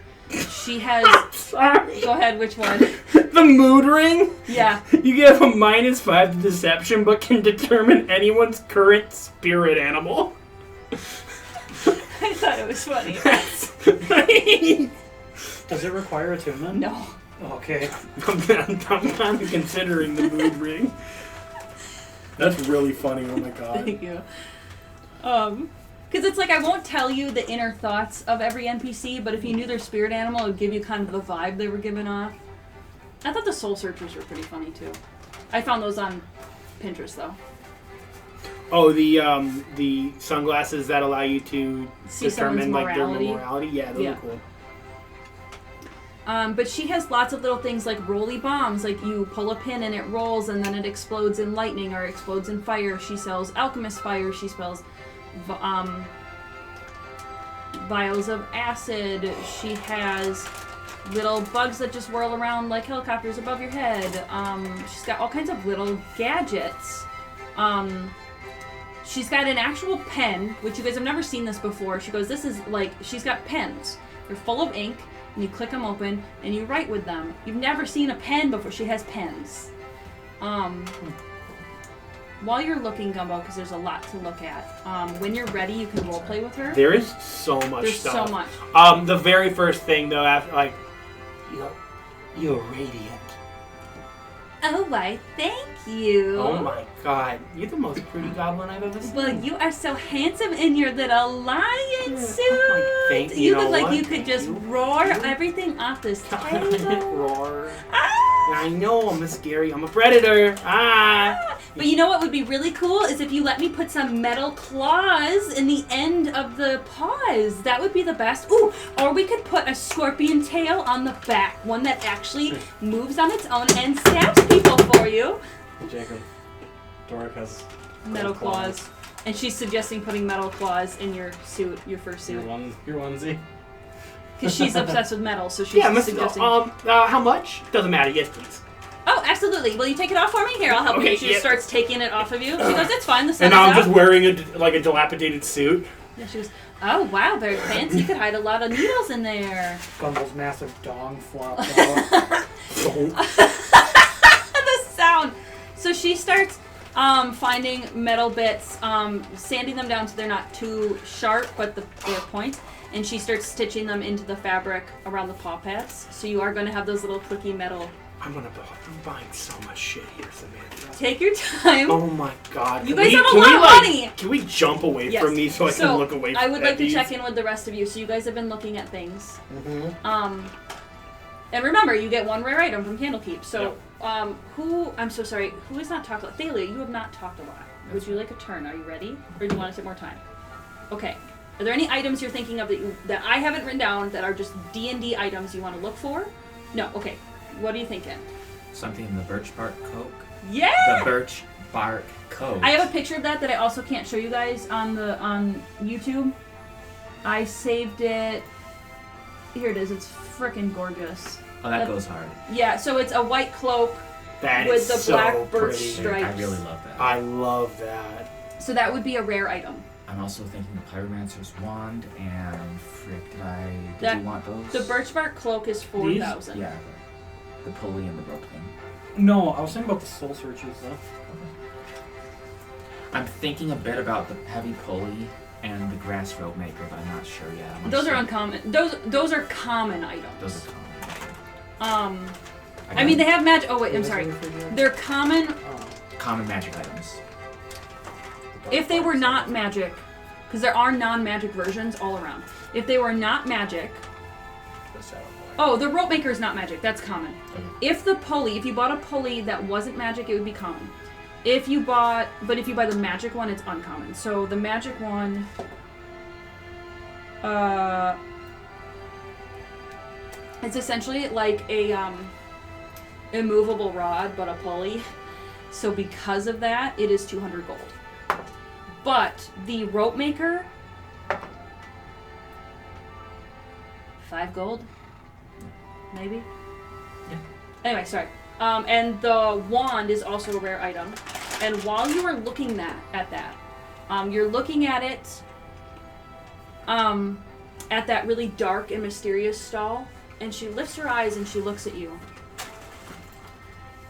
She has...
Sorry.
Go ahead, which one?
The mood ring?
Yeah.
You get a -5 to deception, but can determine anyone's current spirit animal.
I thought it was funny.
Does it require attunement?
No.
Okay.
I'm kind of considering the mood ring. That's really funny, oh my god.
Thank you. Because it's like, I won't tell you the inner thoughts of every NPC, but if you knew their spirit animal, it would give you kind of the vibe they were giving off. I thought the soul searchers were pretty funny too. I found those on Pinterest though.
Oh, the sunglasses that allow you to
See
determine
someone's
like their
morality.
morality. Yeah, those
Yeah.
are cool.
But she has lots of little things like rolly bombs, like you pull a pin and it rolls and then it explodes in lightning or explodes in fire. She sells alchemist fire. She sells vials of acid. She has little bugs that just whirl around like helicopters above your head. She's got all kinds of little gadgets. She's got an actual pen, which you guys have never seen this before. She goes, this is like, she's got pens. They're full of ink, and you click them open, and you write with them. You've never seen a pen before. She has pens. While you're looking, Gumbo, because there's a lot to look at, when you're ready, you can roleplay with her.
There is so much
There's
stuff.
so much.
The very first thing though, after like, you're radiant.
Oh, why, thank you.
Oh my god, you're the most pretty goblin I've ever seen.
Well, you are so handsome in your little lion suit.
my, thank
you
you.
look like
What?
you could
Thank
just
you.
roar everything off this table.
Roar.
Ah!
I know, I'm a predator. Ah!
But you know what would be really cool is if you let me put some metal claws in the end of the paws. That would be the best. Ooh, or we could put a scorpion tail on the back, one that actually moves on its own and stabs people for you.
Jacob, Doric has
Metal claws. And she's suggesting putting metal claws in your suit, your fursuit.
Your onesie.
Because she's obsessed with metal, so she's suggesting...
how much? Doesn't matter, yes please.
Oh, absolutely. Will you take it off for me? Here, I'll help you.
Okay,
She just
yeah.
starts taking it off of you. She goes, it's fine, the sun
And
is
now I'm
out.
just wearing a dilapidated suit.
Yeah, she goes, oh, wow, very fancy. You could hide a lot of needles in there.
Gumbo's massive dong flopped out.
The sound. So she starts finding metal bits, sanding them down so they're not too sharp, but they're point. And she starts stitching them into the fabric around the paw pads. So you are going to have those little clicky metal.
I'm buying so much shit here, Samantha.
Take your time.
Oh my god.
You guys have a lot of money.
Can we jump away
Yes.
from me so I can look away from
I would like
these?
to check in with the rest of you. So you guys have been looking at things.
Mm-hmm.
And remember, you get one rare item from Candlekeep. So, I'm so sorry, who has not talked a lot? Thalia, you have not talked a lot. Would you like a turn? Are you ready? Or do you want to take more time? Okay. Are there any items you're thinking of that I haven't written down that are just D&D items you want to look for? No. Okay. What are you thinking?
Something in the birch bark coat.
Yeah!
The birch bark coat.
I have a picture of that I also can't show you guys on YouTube. I saved it. Here it is. It's freaking gorgeous.
Oh, that goes hard.
Yeah, so it's a white cloak
That
with
is
the
so
black birch
pretty.
stripes.
I really love that.
I love that.
So that would be a rare item.
I'm also thinking the pyromancer's wand and frick, did
That-
you want those?
The birch bark cloak is 4,000.
Yeah, the pulley and the rope thing.
No, I was thinking about the soul searches though.
I'm thinking a bit about the heavy pulley and the grass rope maker, but I'm not sure yet.
Those are uncommon. Those are common items.
Those are common.
I mean they have magic. Oh wait, I'm
What was
sorry.
the refrigerator?
They're common
Common magic items.
if they were not magic, because there are non-magic versions all around. If they were not magic, oh, the rope maker is not magic. That's common.
Okay.
If you bought a pulley that wasn't magic, it would be common. If you buy the magic one, it's uncommon. So the magic one, it's essentially like a immovable rod, but a pulley. So because of that, it is 200 gold. But the rope maker, 5 gold, maybe.
Yeah.
Anyway, sorry. And the wand is also a rare item. And while you are looking at that, you're looking at it at that really dark and mysterious stall, and she lifts her eyes and she looks at you.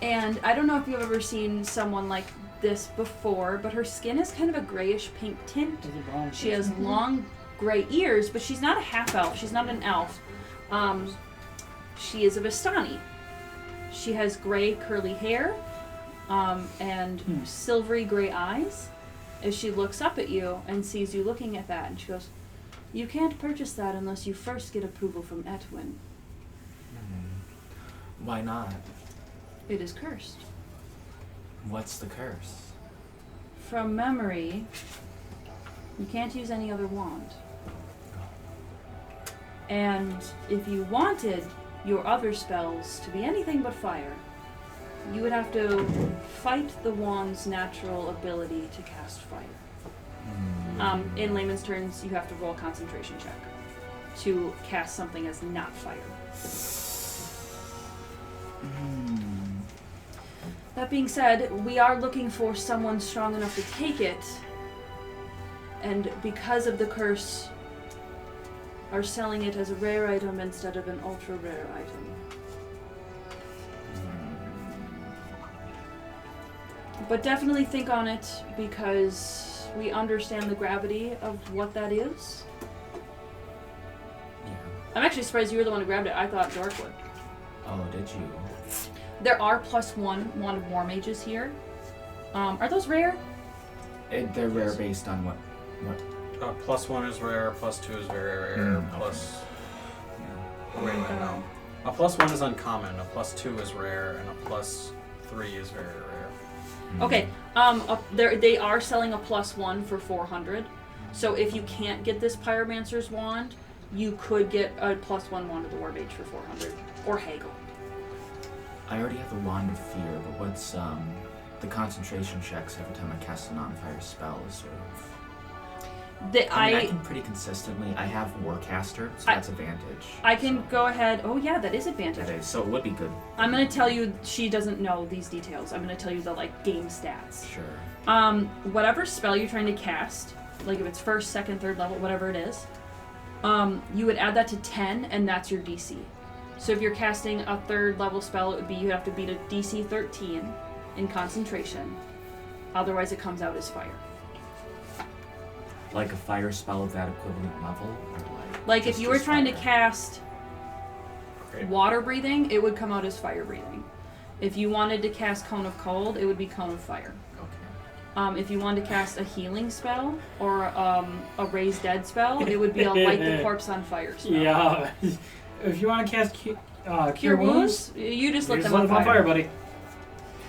And I don't know if you've ever seen someone like this before, but her skin is kind of a grayish pink tint. She has long gray ears, but she's not a half elf. She's not an elf. She is a Vistani. She has gray curly hair and silvery gray eyes. As she looks up at you and sees you looking at that, and she goes, "You can't purchase that unless you first get approval from Etwin.
Why not?
It is cursed.
What's the curse?
From memory, you can't use any other wand. And if you wanted your other spells to be anything but fire, you would have to fight the wand's natural ability to cast fire. In layman's terms, you have to roll a concentration check to cast something as not fire. That being said, we are looking for someone strong enough to take it, and because of the curse, are selling it as a rare item instead of an ultra rare item. But definitely think on it, because we understand the gravity of what that is.
Yeah.
I'm actually surprised you were the one who grabbed it. I thought Dork would.
Oh, did you?
There are +1 Wand of War Mages here. Are those rare?
They're rare based on what?
+1 is rare, +2 is very rare, plus...
Yeah.
Wait a minute, no. A +1 is uncommon, a +2 is rare, and a +3 is very rare.
Okay, they are selling a +1 for 400. So if you can't get this Pyromancer's wand, you could get a +1 Wand of the War Mage for 400. Or haggle.
I already have the Wand of Fear, but what's the concentration checks every time I cast a non-fire spell is sort of... I can pretty consistently. I have Warcaster, so that's advantage.
I can go ahead. Oh yeah, that is advantage.
That is, so it would be good.
I'm gonna tell you she doesn't know these details. I'm gonna tell you the game stats.
Sure.
Whatever spell you're trying to cast, like if it's first, second, third level, whatever it is, you would add that to 10, and that's your DC. So if you're casting a third level spell, it would be you have to beat a DC 13 in concentration. Otherwise, it comes out as fire.
Like a fire spell of that equivalent level? Or
Like if
just
you were
as
trying to
fire?
cast
Great.
water breathing, it would come out as fire breathing. If you wanted to cast Cone of Cold, it would be Cone of Fire.
Okay.
If you wanted to cast a healing spell or a Raise Dead spell, it would be a Light the Corpse on Fire spell.
Yeah. If you want to cast Cure Wounds,
you just
you
let
just
them
let
on
them on fire, buddy.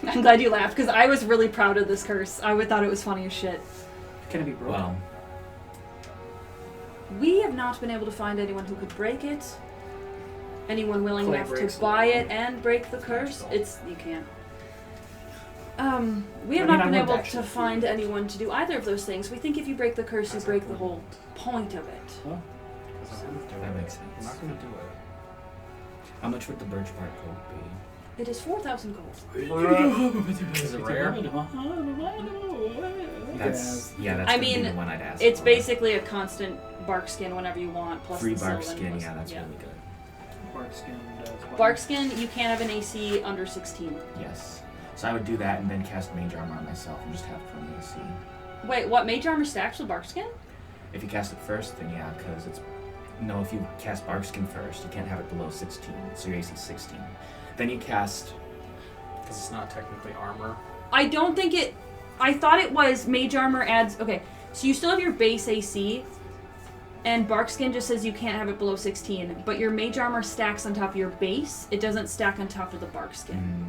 I'm glad you laughed because I was really proud of this curse. I would thought it was funny as shit.
Can it be broken?
Well,
We have not been able to find anyone who could break it. Anyone willing
Clay
enough
breaks
to
the
buy
law.
it and break the curse? You can't. We have
I mean,
not
I
been
would
able
actually
to find anyone to do either of those things. We think if you break the curse, you break the whole point of it.
that makes
I'm
sense.
not gonna do it.
How much would the birch bark coat be?
It is 4,000 gold.
Is it rare?
That's
I
gonna
mean,
be the one I'd ask
It's
for.
basically a constant bark skin whenever you want, plus
Free
the
bark
sylvan
skin,
plus-
yeah, that's really good.
Bark skin does what?
Bark skin, you can't have an AC under 16.
Yes. So I would do that and then cast mage armor on myself and just have 20 AC.
Wait, what? Mage armor stacks with bark skin?
If you cast it first, then yeah, because it's... No, if you cast bark skin first, you can't have it below 16, so your AC is 16. Then you cast...
Because it's not technically armor.
I don't think it. I thought it was mage armor adds. Okay, so you still have your base AC, and bark skin just says you can't have it below 16. But your mage armor stacks on top of your base. It doesn't stack on top of the bark skin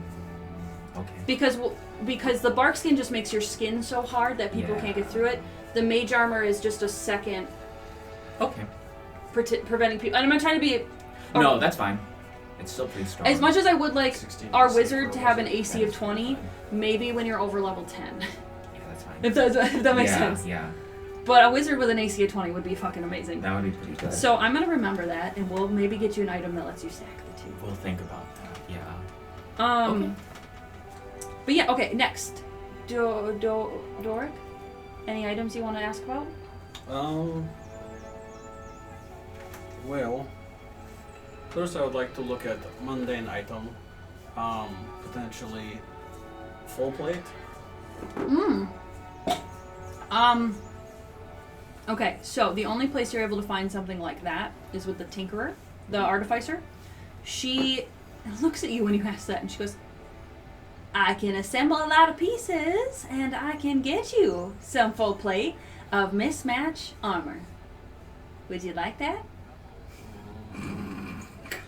Okay.
because the bark skin just makes your skin so hard that people can't get through it. The mage armor is just a second
Okay.
preventing people. And I'm not trying to be.
No, that's fine. It's still pretty strong.
As much as I would like
16
our
AC
wizard
for
to
a
have an
wizard.
AC of 20, maybe when you're over level 10.
Yeah, that's fine.
If that makes
yeah,
sense.
Yeah,
But a wizard with an AC of 20 would be fucking amazing.
that would be pretty good.
So I'm gonna remember that, and we'll maybe get you an item that lets you stack the two.
We'll think about that, yeah.
Okay. But yeah, okay. Next, Doric. Any items you want to ask about?
Well, first I would like to look at mundane item, potentially full plate.
Okay, so the only place you're able to find something like that is with the Tinkerer, the Artificer. She looks at you when you ask that, and she goes, I can assemble a lot of pieces, and I can get you some full plate of mismatch armor. Would you like that?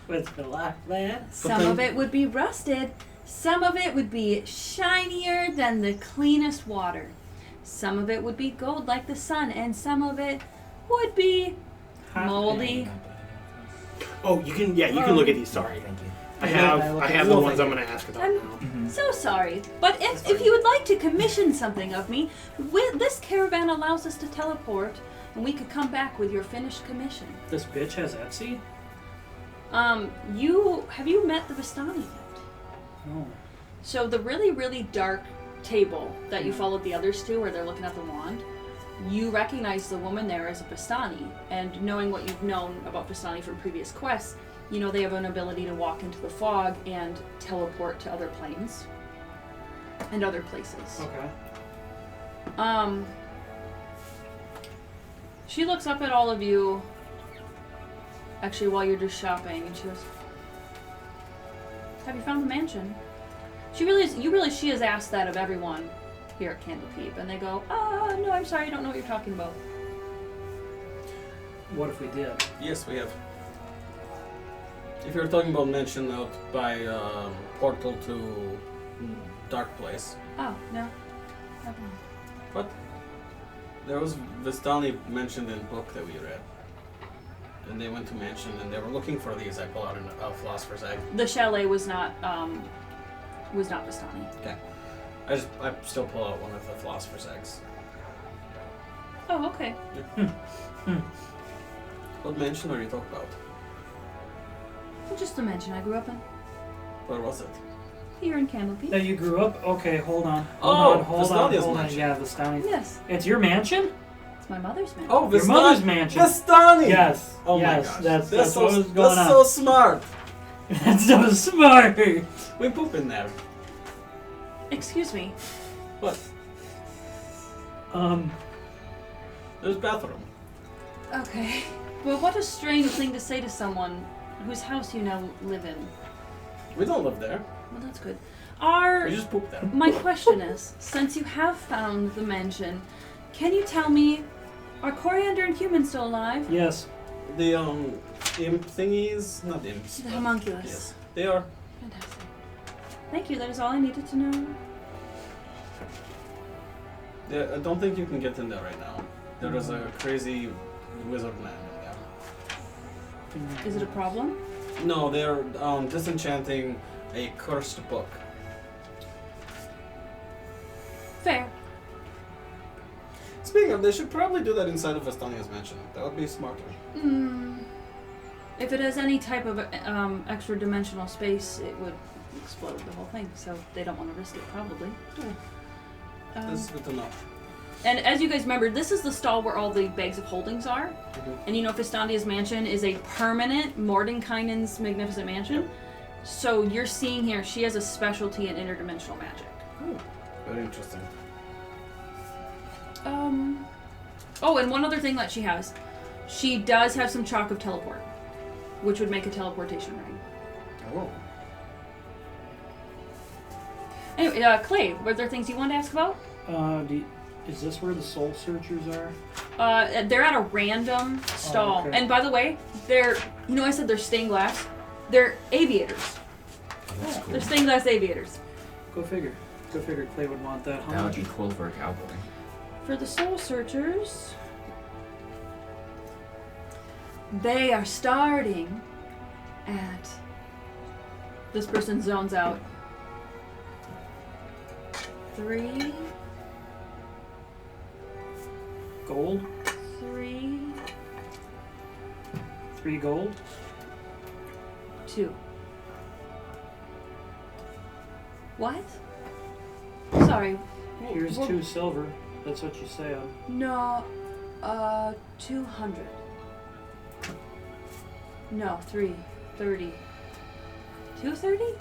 Would you like that?
Some of it would be rusted. Some of it would be shinier than the cleanest water. Some of it would be gold like the sun, and some of it would be moldy.
Oh, you can look at these. Sorry,
Thank you.
I
I
have the ones I'm gonna ask about now.
So sorry, but if you would like to commission something of me, this caravan allows us to teleport, and we could come back with your finished commission.
This bitch has Etsy?
Have you met the Vistani yet?
No.
So the really, really dark table that you followed the others to, where they're looking at the wand, you recognize the woman there as a Vistani, and knowing what you've known about Vistani from previous quests, you know they have an ability to walk into the fog and teleport to other planes and other places.
Okay.
She looks up at all of you, actually while you're just shopping, and she goes, have you found the mansion? She has asked that of everyone here at Candlekeep, and they go, no, I'm sorry, I don't know what you're talking about.
What if we did?
Yes, we have. If you're talking about mansion out by portal to dark place,
Oh, no. Okay.
what? There was Vistani mentioned in book that we read. And they went to mansion and they were looking for these. I pull out a philosopher's egg.
The chalet was not Vistani.
Okay. I still pull out one of the philosopher's eggs.
Oh, okay.
What mansion are you talking about?
Just the mansion I grew up in.
Where was it?
Here in Candlekeep.
That you grew up? Okay, hold on.
Oh,
Hold on.
Vistania's mansion.
Yeah, Vistani.
Yes,
It's your mansion?
it's my mother's mansion.
Oh,
Your mother's mansion.
Vistani!
Yes.
Oh
yes,
my gosh.
That's
so,
what was going
that's
on.
so smart.
That's so smart.
We poop in there.
Excuse me.
What? There's bathroom.
Okay. Well, what a strange thing to say to someone whose house you now live in.
We don't live there.
Well, that's good.
We just poop there.
My question is, since you have found the mansion, can you tell me, are Coriander and Human still alive?
Yes.
The imp thingies, not imps.
The
but-
homunculus.
Yes, they are.
Fantastic. Thank you, that is all I needed to know.
I don't think you can get in there right now. There is a crazy wizard man in there.
Is it a problem?
No, they're disenchanting a cursed book.
Fair.
Speaking of, they should probably do that inside of Vestania's mansion. That would be smarter.
If it has any type of extra dimensional space, it would explode the whole thing, so they don't want to risk it, probably.
That's good to know.
And as you guys remember, this is the stall where all the bags of holdings are.
Mhm.
And you know Festandia's mansion is a permanent Mordenkainen's magnificent mansion. So you're seeing here, she has a specialty in interdimensional magic.
Very interesting.
Oh, and one other thing that she has. She does have some chalk of teleport, which would make a teleportation ring.
Oh.
Anyway, Clay, were there things you wanted to ask about?
Is this where the soul searchers are?
They're at a random stall.
okay.
And by the way, they're, you know I said they're stained glass? They're aviators.
That's cool.
They're stained glass aviators.
Go figure. Go figure Clay would want that. How
That would
much?
be cool for a cowboy.
For the soul searchers, they are starting at, this person zones out, 3,
Gold?
3,
3 gold?
2. What? Sorry.
Here's
Well,
2 silver. That's what you say.
No, 200. No, 330. 230?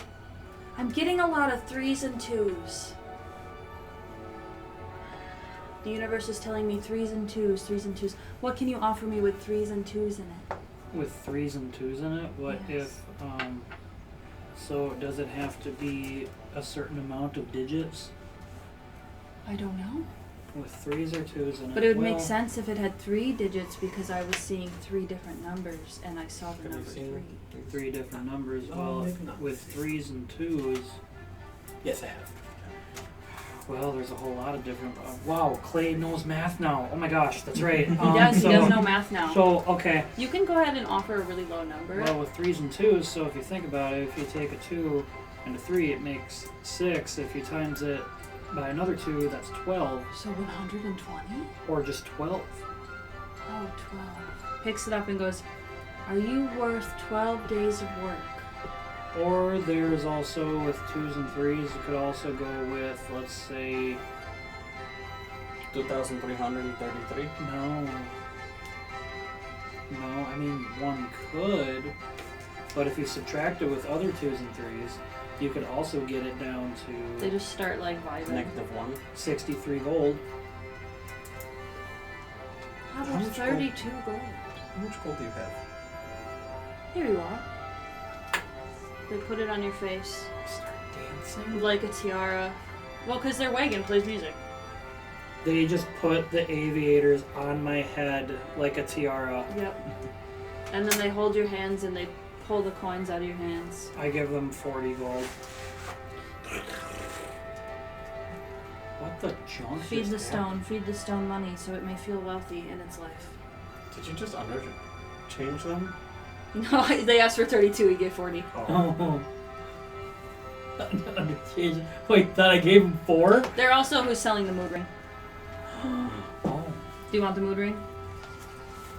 I'm getting a lot of 3s and 2s. The universe is telling me 3s and 2s, 3s and 2s. What can you offer me with 3s and 2s in it?
With 3s and 2s in it? What
Yes.
if, so does it have to be a certain amount of digits?
I don't know.
With 3s or 2s in it?
But it would
Well,
make sense if it had 3 digits because I was seeing 3 different numbers and I saw the
Have you
number
seen
3.
3 different numbers.
Oh,
Well,
maybe not.
with 3s and 2s,
Yes, I have.
well, there's a whole lot of different. Wow, Clay knows math now. Oh my gosh, that's right.
He does know math now.
So, okay.
You can go ahead and offer a really low number.
Well, with 3s and 2s, so if you think about it, if you take a 2 and a 3, it makes 6. If you times it by another 2, that's 12.
So 120?
Or just 12.
Oh, 12. Picks it up and goes, are you worth 12 days of work?
Or there's also, with 2s and 3s, you could also go with, let's say,
2,333.
no, I mean, one could, but if you subtract it with other 2s and 3s, you could also get it down
They
to
just start like vibing.
-1.
63 gold.
How
How
about
much
32 gold?
How much gold do you have?
Here you are. They put it on your face
Start dancing.
like a tiara. Well, because their wagon plays music.
They just put the aviators on my head like a tiara.
Yep. And then they hold your hands and they pull the coins out of your hands.
I give them 40 gold. What the junk
Feed
is
the
that?
stone. Feed the stone money so it may feel wealthy in its life.
Did you just change them?
No, they asked for 32. He gave 40.
Oh. Wait, that I gave him 4?
They're also who's selling the mood ring.
Oh.
Do you want the mood ring?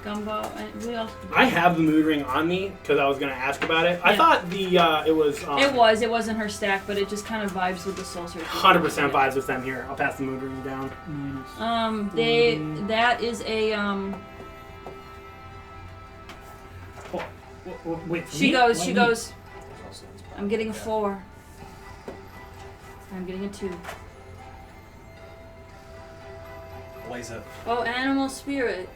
Gumbo. And who else?
I have the mood ring on me because I was going to ask about it. I
Yeah.
thought it was.
It wasn't her stack, but it just kind of vibes with the soul search.
100% vibes with them here. I'll pass the mood ring down.
That is a
Wait, for
She
me?
goes.
Why
She
me?
goes. I'm getting a 4. I'm getting a 2.
Blaze it.
Oh, animal spirit.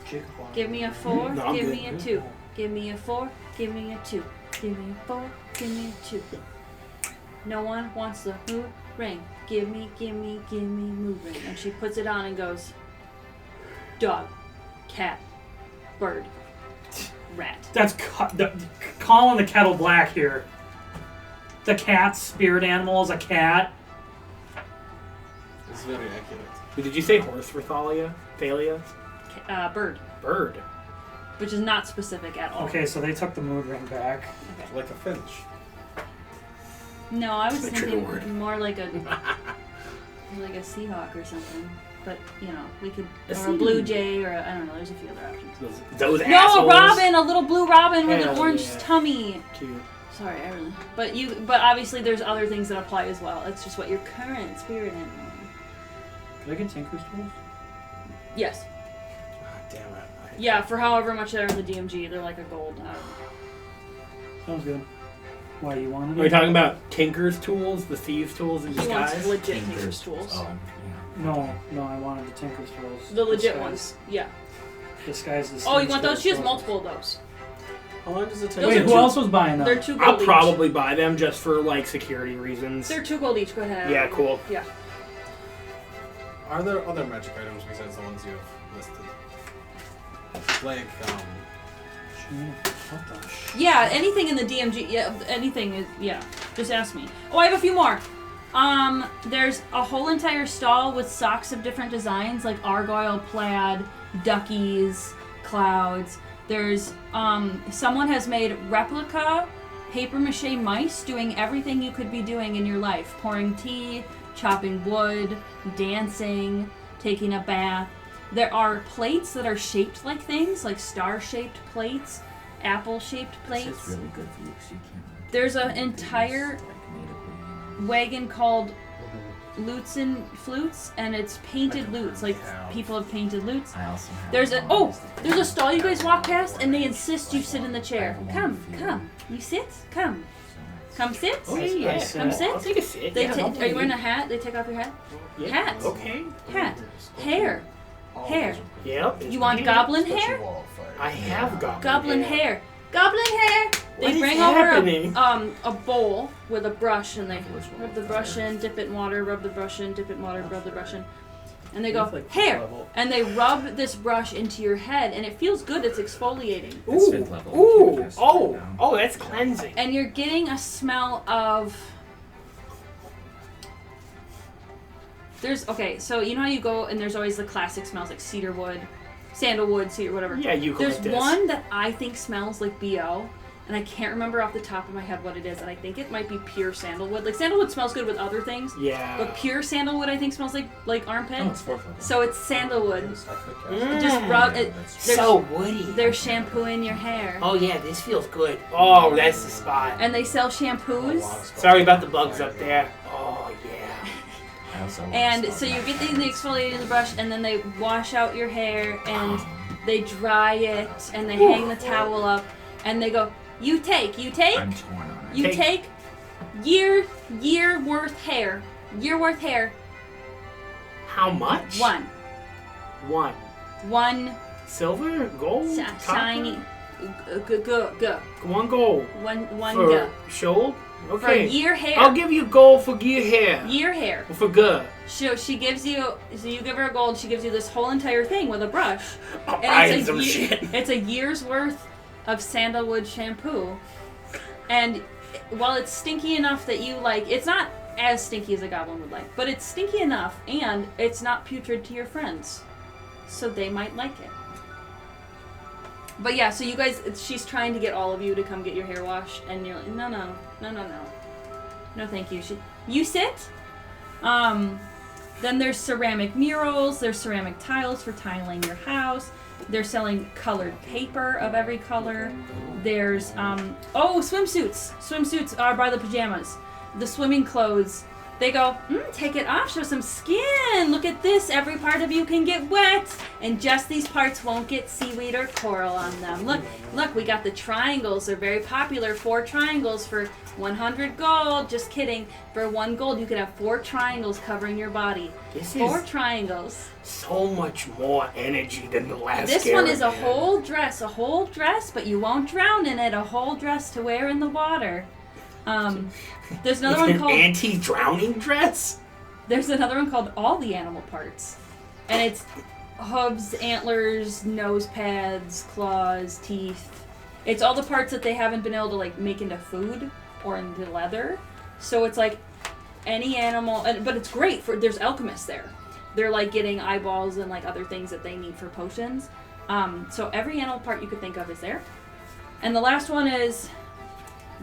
Jacob wanted
Give me a 4,
No, I'm
give
good.
me a 2. Give me a 4, give me a 2. Give me a 4, give me a 2. No one wants the mood ring. Give me mood ring. And she puts it on and goes, dog, cat, bird, rat.
That's calling the kettle black here. The cat's spirit animal is a cat.
It's very accurate.
Did you say horse for Thalia?
Bird,
Bird.
which is not specific at all.
Okay, so they took the mood ring back.
Okay.
Like a finch.
No, I was
That's a trigger word.
thinking more like a seahawk or something. But we could
A
or a blue
sea.
jay or I don't know. There's a few other options.
Those
No,
assholes.
a robin, a little blue robin with
Hell
an orange
yeah.
tummy.
Cute.
Sorry, I really. But obviously there's other things that apply as well. It's just what your current spirit animal.
Could I get Tinker's tools?
Yes.
Ah, damn it. I hate
Yeah,
that.
for however much they're in the DMG, they're like a gold.
Sounds good. Why you wanted
Are we
it?
talking about Tinker's tools, the thieves' tools in
He wants
disguise?
legit Tinker's tools.
Oh, yeah.
No, I wanted the Tinker's tools.
The legit
Disguise-
ones. Yeah.
Disguise the
Oh, you want
Tinker's
those? She has
tools.
multiple of those.
How long does it take?
Those
Wait,
are
who
two-
else was buying them?
They're 2 gold
I'll
each.
probably buy them just for like security reasons.
They're 2 gold each. Go ahead.
Yeah, cool.
Yeah.
Are there other magic items besides the ones you have listed? Like,
What the sh-
Yeah, anything in the DMG. Yeah, anything is. Yeah. Just ask me. Oh, I have a few more. There's a whole entire stall with socks of different designs, like argyle plaid, duckies, clouds. There's someone has made replica paper mache mice doing everything you could be doing in your life: pouring tea, chopping wood, dancing, taking a bath. There are plates that are shaped like things, like star-shaped plates, apple-shaped plates.
It's really good for you because you can't.
There's an
like, these,
entire
like, natively,
wagon called Lutes and Flutes, and it's painted lutes. Like people have painted lutes.
I also have.
There's a stall you guys walk past, and they insist you sit in the chair. Come, you sit. Come sit.
Oh yeah,
I
Come sit.
I'll take a sit.
They
yeah,
ta-
no
are you
problem.
wearing a hat? They take off your hat.
Yeah.
Hat.
Okay.
Hat. Hair. Hair.
Yep.
You want goblin hair?
I have
Goblin hair. Goblin hair. They
What is
bring
happening?
over a bowl with a brush, and they rub the brush in, dip it in water, rub the brush in, dip it in water, rub the brush in, and they go hair, and they rub this brush into your head, and it feels good. It's exfoliating,
It's
Ooh.
5th level.
Ooh.
Yes,
Oh.
right now.
Oh, that's cleansing.
and you're getting a smell of. So you know how you go and there's always the classic smells like cedar wood, sandalwood, cedar, whatever.
Yeah,
There's
eucalyptus.
one that I think smells like BO, and I can't remember off the top of my head what it is, and I think it might be pure sandalwood. Like sandalwood smells good with other things,
Yeah.
but pure sandalwood I think smells like armpit.
Oh, it's 4th level.
So it's sandalwood.
Mm.
Just rub
Yeah,
it.
that's
There's,
So woody.
they're shampooing your hair,
Oh yeah, this feels good. Oh, that's the spot.
and they sell shampoos.
Sorry about the bugs up there. Oh yeah.
I also want
And
to
so
stop
you get
that.
the exfoliating the brush, and then they wash out your hair, and they dry it, and they hang the towel up, and they go, you take,
I'm torn on it.
you
Take-
take year worth hair,
How much?
one
Silver, gold,
shi-
copper?
shiny, go,
One gold.
one
For
go.
shoulder?
For
Okay.
year hair.
I'll give you gold for gear hair.
Year hair.
For good.
She gives you, so you give her a gold, she gives you this whole entire thing with a brush.
I'm
And
buying
it's a,
some
year,
shit.
it's a year's worth of sandalwood shampoo. And while it's stinky enough that you like, it's not as stinky as a goblin would like, but it's stinky enough and it's not putrid to your friends. So they might like it. But yeah, so you guys, she's trying to get all of you to come get your hair washed, and you're like, no, thank you. You sit. Then there's ceramic murals. There's ceramic tiles for tiling your house. They're selling colored paper of every color. There's swimsuits. Swimsuits are by the pajamas. The swimming clothes. They go, take it off, show some skin. Look at this, every part of you can get wet. And just these parts won't get seaweed or coral on them. Look, we got the triangles. They're very popular. 4 triangles for 100 gold. Just kidding. For 1 gold, you can have 4 triangles covering your body.
This
4
is
triangles.
so much more energy than the last
This
Caravan.
one is a whole dress, but you won't drown in it. A whole dress to wear in the water. There's another one called
anti-drowning dress.
There's another one called All the Animal Parts, and it's hooves, antlers, nose pads, claws, teeth. It's all the parts that they haven't been able to like make into food or into leather. So it's like any animal, but it's great for. There's alchemists there. They're like getting eyeballs and like other things that they need for potions. So every animal part you could think of is there. And the last one is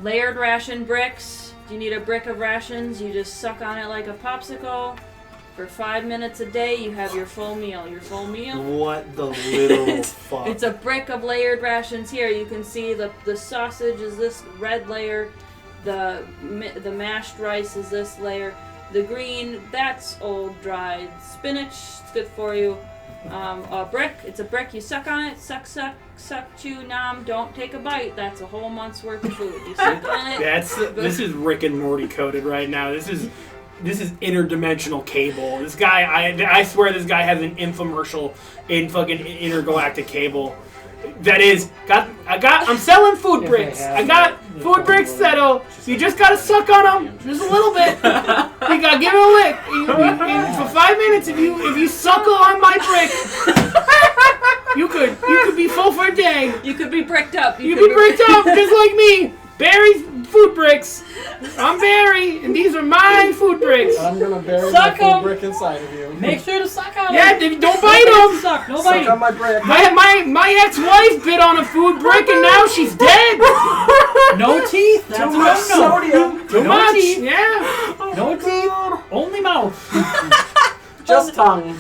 layered ration bricks. Do you need a brick of rations? You just suck on it like a popsicle. For 5 minutes a day, you have your full meal. Your full meal.
What the little fuck?
It's a brick of layered rations here. You can see the sausage is this red layer. The mashed rice is this layer. The green, that's old dried spinach. It's good for you. A brick, it's a brick. You suck on it. Suck, chew, nom. Don't take a bite. That's a whole month's worth of food. You suck on it.
This is Rick and Morty coded right now. This is interdimensional cable. This guy, I swear this guy has an infomercial in fucking intergalactic cable. That is, I'm selling food bricks. I got food bricks that'll, you just gotta suck on them just a little bit. You gotta give it a lick. For 5 minutes, if you suckle on my brick, you could be full for a day.
You could be bricked up.
You could be bricked up just like me. Barry's food bricks. I'm Barry, and these are my food bricks.
I'm gonna bury
Suck
my
'em.
food brick inside of you.
Make sure to suck on
Yeah,
it.
don't bite them.
Suck. No
Suck
biting.
on my brick.
My ex-wife bit on a food brick, and now she's dead.
No teeth. That's
Too
a
much
no-no.
sodium.
Too
No
much.
teeth.
Yeah.
No teeth. Only mouth.
Just tongue.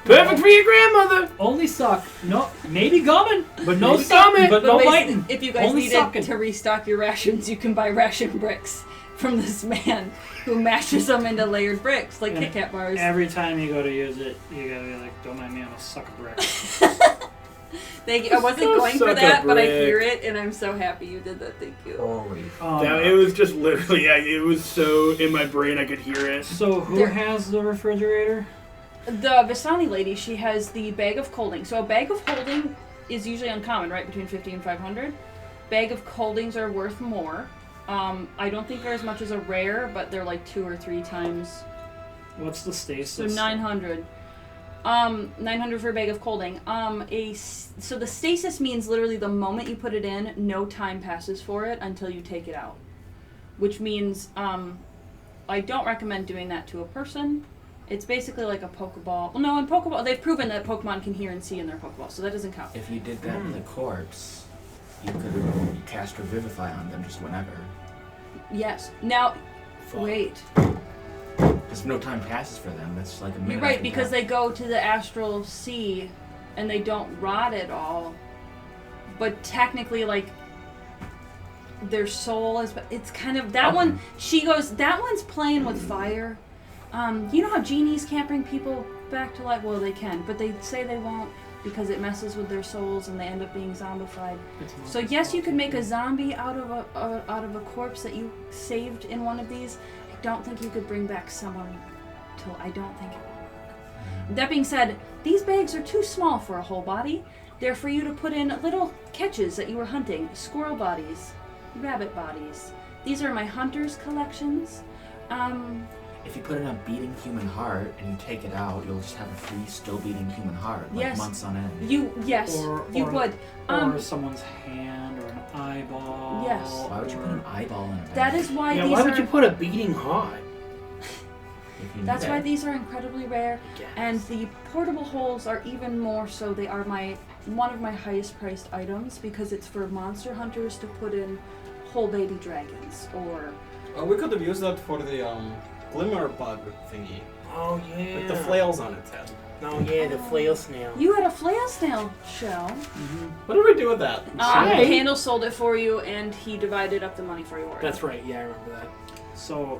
Perfect for your grandmother.
Only suck. No, maybe gumming, but no
Maybe
sucking,
gumming.
but no
basically,
biting.
if you guys
Only
needed
sucking.
to restock your rations, you can buy ration bricks from this man who mashes them into layered bricks like
And
Kit Kat bars.
Every time you go to use it, you gotta be like, "Don't mind me, I'm gonna suck a brick."
I wasn't going for
Suck a
that, but I
brick.
hear it, and I'm so happy you did that. Thank you.
Holy.
It was just literally, it was so in my brain I could hear it.
So who
There-
has the refrigerator?
The Vistani lady, she has the bag of holding. So a bag of holding is usually uncommon, right? Between 50 and 500. Bag of holdings are worth more. I don't think they're as much as a rare, but they're like 2 or 3 times.
What's the stasis?
So 900. 900 for a bag of holding. So the stasis means literally the moment you put it in, no time passes for it until you take it out. Which means I don't recommend doing that to a person. It's basically like a Pokeball. Well, no, in Pokeball, they've proven that Pokemon can hear and see in their Pokeball, so that doesn't count.
If you did that with a corpse, you could cast Revivify on them just whenever.
Yes. Now, wait.
Because no time passes for them. That's like a minute.
You're right, because they go to the astral sea and they don't rot at all. But technically, like, their soul is. It's kind of. That one, she goes, that one's playing with fire. You know how genies can't bring people back to life? Well, they can, but they say they won't because it messes with their souls and they end up being zombified. So yes, you could make a zombie out of a corpse that you saved in one of these. I don't think you could bring back someone till I don't think it will work. That being said, these bags are too small for a whole body. They're for you to put in little catches that you were hunting. Squirrel bodies, rabbit bodies. These are my hunter's collections.
If you put in a beating human heart and you take it out, you'll just have a free, still beating human heart, like
Yes.
months on end.
You
Or-
would.
Or someone's hand or an eyeball.
Yes.
Why would you put an eyeball in a bag?
That is why
Yeah,
these
why
are.
would you put a beating heart?
If you
That's
need
why
it.
these are incredibly rare,
Yes.
and the portable holes are even more so. They are one of my highest priced items because it's for monster hunters to put in whole baby dragons or.
We could have used that for the glimmer bug thingy.
Oh yeah.
With the flails on its head.
Oh yeah, the flail snail.
You had a flail snail shell.
What did we do with that?
Right.
Candle sold it for you, and he divided up the money for you.
That's right. Yeah, I remember that.
So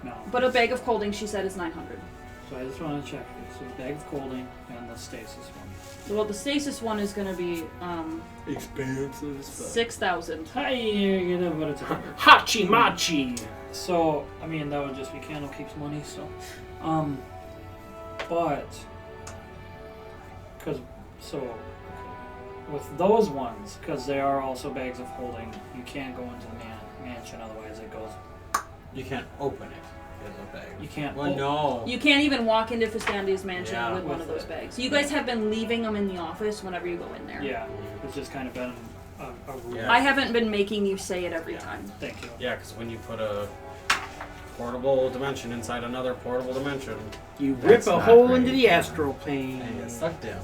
No.
But a bag of colding, she said, is 900.
So I just want to check here. So the bag of colding and the stasis one.
So, well, the stasis one is going to be
Expensive stuff.
6,000.
Hi, you know, but it's a
Hachi machi.
So, I mean, that would just be Candlekeep's money, so. But, with those ones, because they are also bags of holding, you can't go into the mansion, otherwise it goes.
You can't open it in the bag.
You can't.
Well, no.
You can't even walk into Festandia's mansion
Yeah,
with one
with
of those
it.
bags. You guys have been leaving them in the office whenever you go in there.
Yeah, it's just kind of been a rule.
Yeah.
I haven't been making you say it every
Yeah.
time.
Thank you.
Yeah, because when you put a portable dimension inside another portable dimension,
You
That's
rip a
not
hole
great.
into the astral plane.
and get sucked in.
You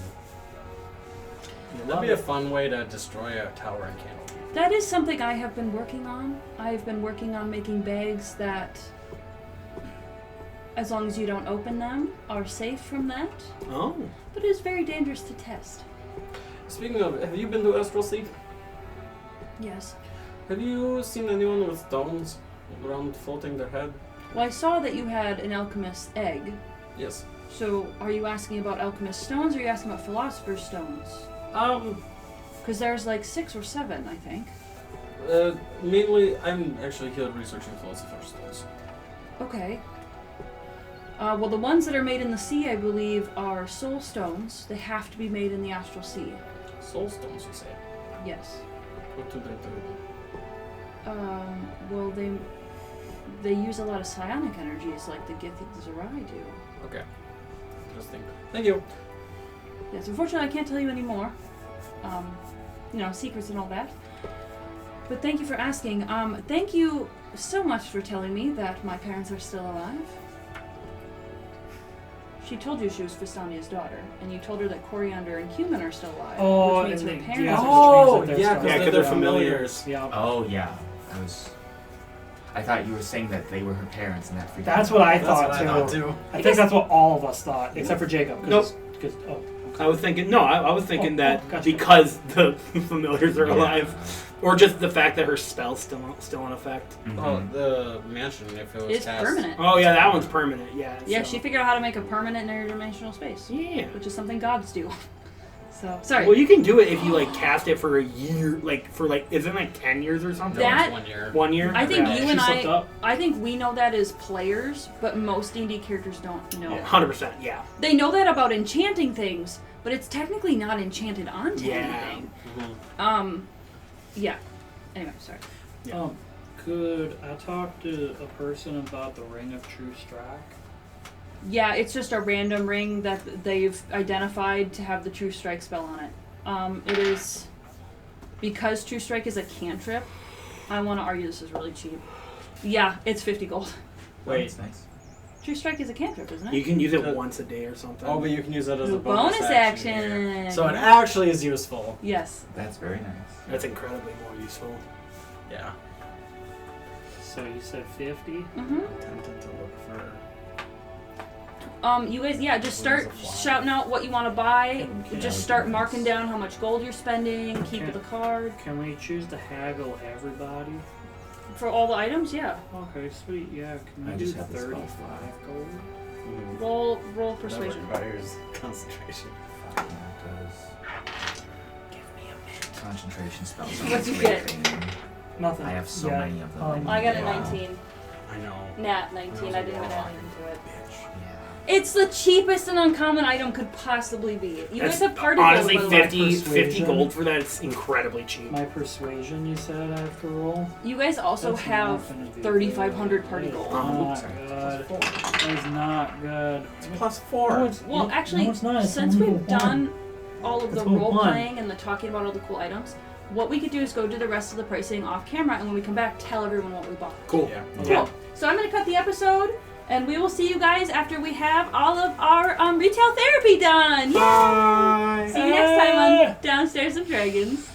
That'd
love
be a
it.
fun way to destroy a tower in Candlekeep.
That is something I have been working on. I've been working on making bags that, as long as you don't open them, are safe from that.
Oh.
But it is very dangerous to test.
Speaking of, have you been to Astral Sea?
Yes.
Have you seen anyone with stones around floating their head?
Well, I saw that you had an alchemist's egg.
Yes.
So, are you asking about alchemist stones, or are you asking about philosopher's stones? Because there's like 6 or 7, I think.
Mainly, I'm actually here researching philosopher's stones.
Okay. Well, the ones that are made in the sea, I believe, are soul stones. They have to be made in the astral sea.
Soul stones, you say?
Yes.
What do they do?
Well, they use a lot of psionic energies, like the Githzerai do.
Okay. Interesting. Thank you.
Yes, unfortunately, I can't tell you any more. Secrets and all that. But thank you for asking. Thank you so much for telling me that my parents are still alive. She told you she was Festandia's daughter, and you told her that Coriander and Human are still alive,
Oh,
which means
and
her
they-
parents
yeah,
are
Oh,
which means that
yeah,
they're
Yeah, because they're familiars.
Yeah.
Oh yeah, I thought you were saying that they were her parents, and that freaked
That's
me
what
out.
I
That's
thought
what
too.
I thought too.
I think that's what all of us thought, except for Jacob.
Nope.
Because
I was thinking, no, I was thinking that
gotcha.
because the familiars are
Yeah.
alive, or just the fact that her spell's still in effect.
Mhm.
Oh, the mansion, if it was
It's
cast.
permanent.
Oh yeah, that one's permanent. Yeah.
Yeah,
so-
she figured out how to make a permanent interdimensional space,
Yeah.
which is something gods do. So, sorry.
Well, you can do it if you cast it for a year, isn't it 10 years or something?
No,
That-
it's 1 year.
1 year.
I think
Yeah.
you
she
and
slipped up.
I think we know that as players, but most D&D characters don't know.
Yeah, 100%. Yeah.
They know that about enchanting things, but it's technically not enchanted onto
Yeah.
anything.
Mhm.
Yeah. Anyway, sorry.
Yeah.
Could I talk to a person about the Ring of True Strike?
Yeah, it's just a random ring that they've identified to have the True Strike spell on it. It is because True Strike is a cantrip. I want to argue this is really cheap. Yeah, it's 50 gold.
Wait, it's nice.
True Strike is a cantrip, isn't
You
it?
can use it
Uh,
once a day or something.
Oh, but you can use that as a
Ooh,
bonus
bonus
action.
action.
here. So it actually is useful.
Yes.
That's very nice.
That's incredibly more useful.
Yeah.
So you said 50?
Mm-hmm.
I'm tempted to look for.
You guys, yeah, just start
Wings of flying.
shouting out what you want to buy.
Yeah,
Just
that
start
would be
marking
nice.
down how much gold you're spending. Keep
Okay.
the card
Can we choose to haggle everybody?
for all the items. Yeah.
Okay, sweet. Yeah, can
I
we do
just have this
35
spell.
gold?
Roll persuasion.
That requires concentration.
Fucking that does. Give me a minute. Concentration spells.
What'd you get?
Nothing.
I have so
Yeah,
many of them.
I got a
Wow.
19.
I know.
Nat 19. I didn't even add
Warlock.
anything to it.
Yeah.
It's the cheapest an uncommon item could possibly be. You guys
That's
have party
honestly
gold, by the way.
50
Persuasion.
gold for that. It's incredibly cheap.
My persuasion, you said I have to roll?
You guys also
That's
have
not gonna be
3,500
good.
party
That is
gold.
Not
Sorry.
good. That is not good.
Plus
No,
4.
it's,
Well,
no,
actually,
no, it's not. It's
since
only
we've
one.
done all of the
It's only
role
one.
playing and the talking about all the cool items, what we could do is go do the rest of the pricing off camera, and when we come back, tell everyone what we bought.
Cool.
Yeah.
Cool. So I'm going to cut the episode, and we will see you guys after we have all of our retail therapy done. Yay!
Bye.
See you next time on Downstairs of Dragons.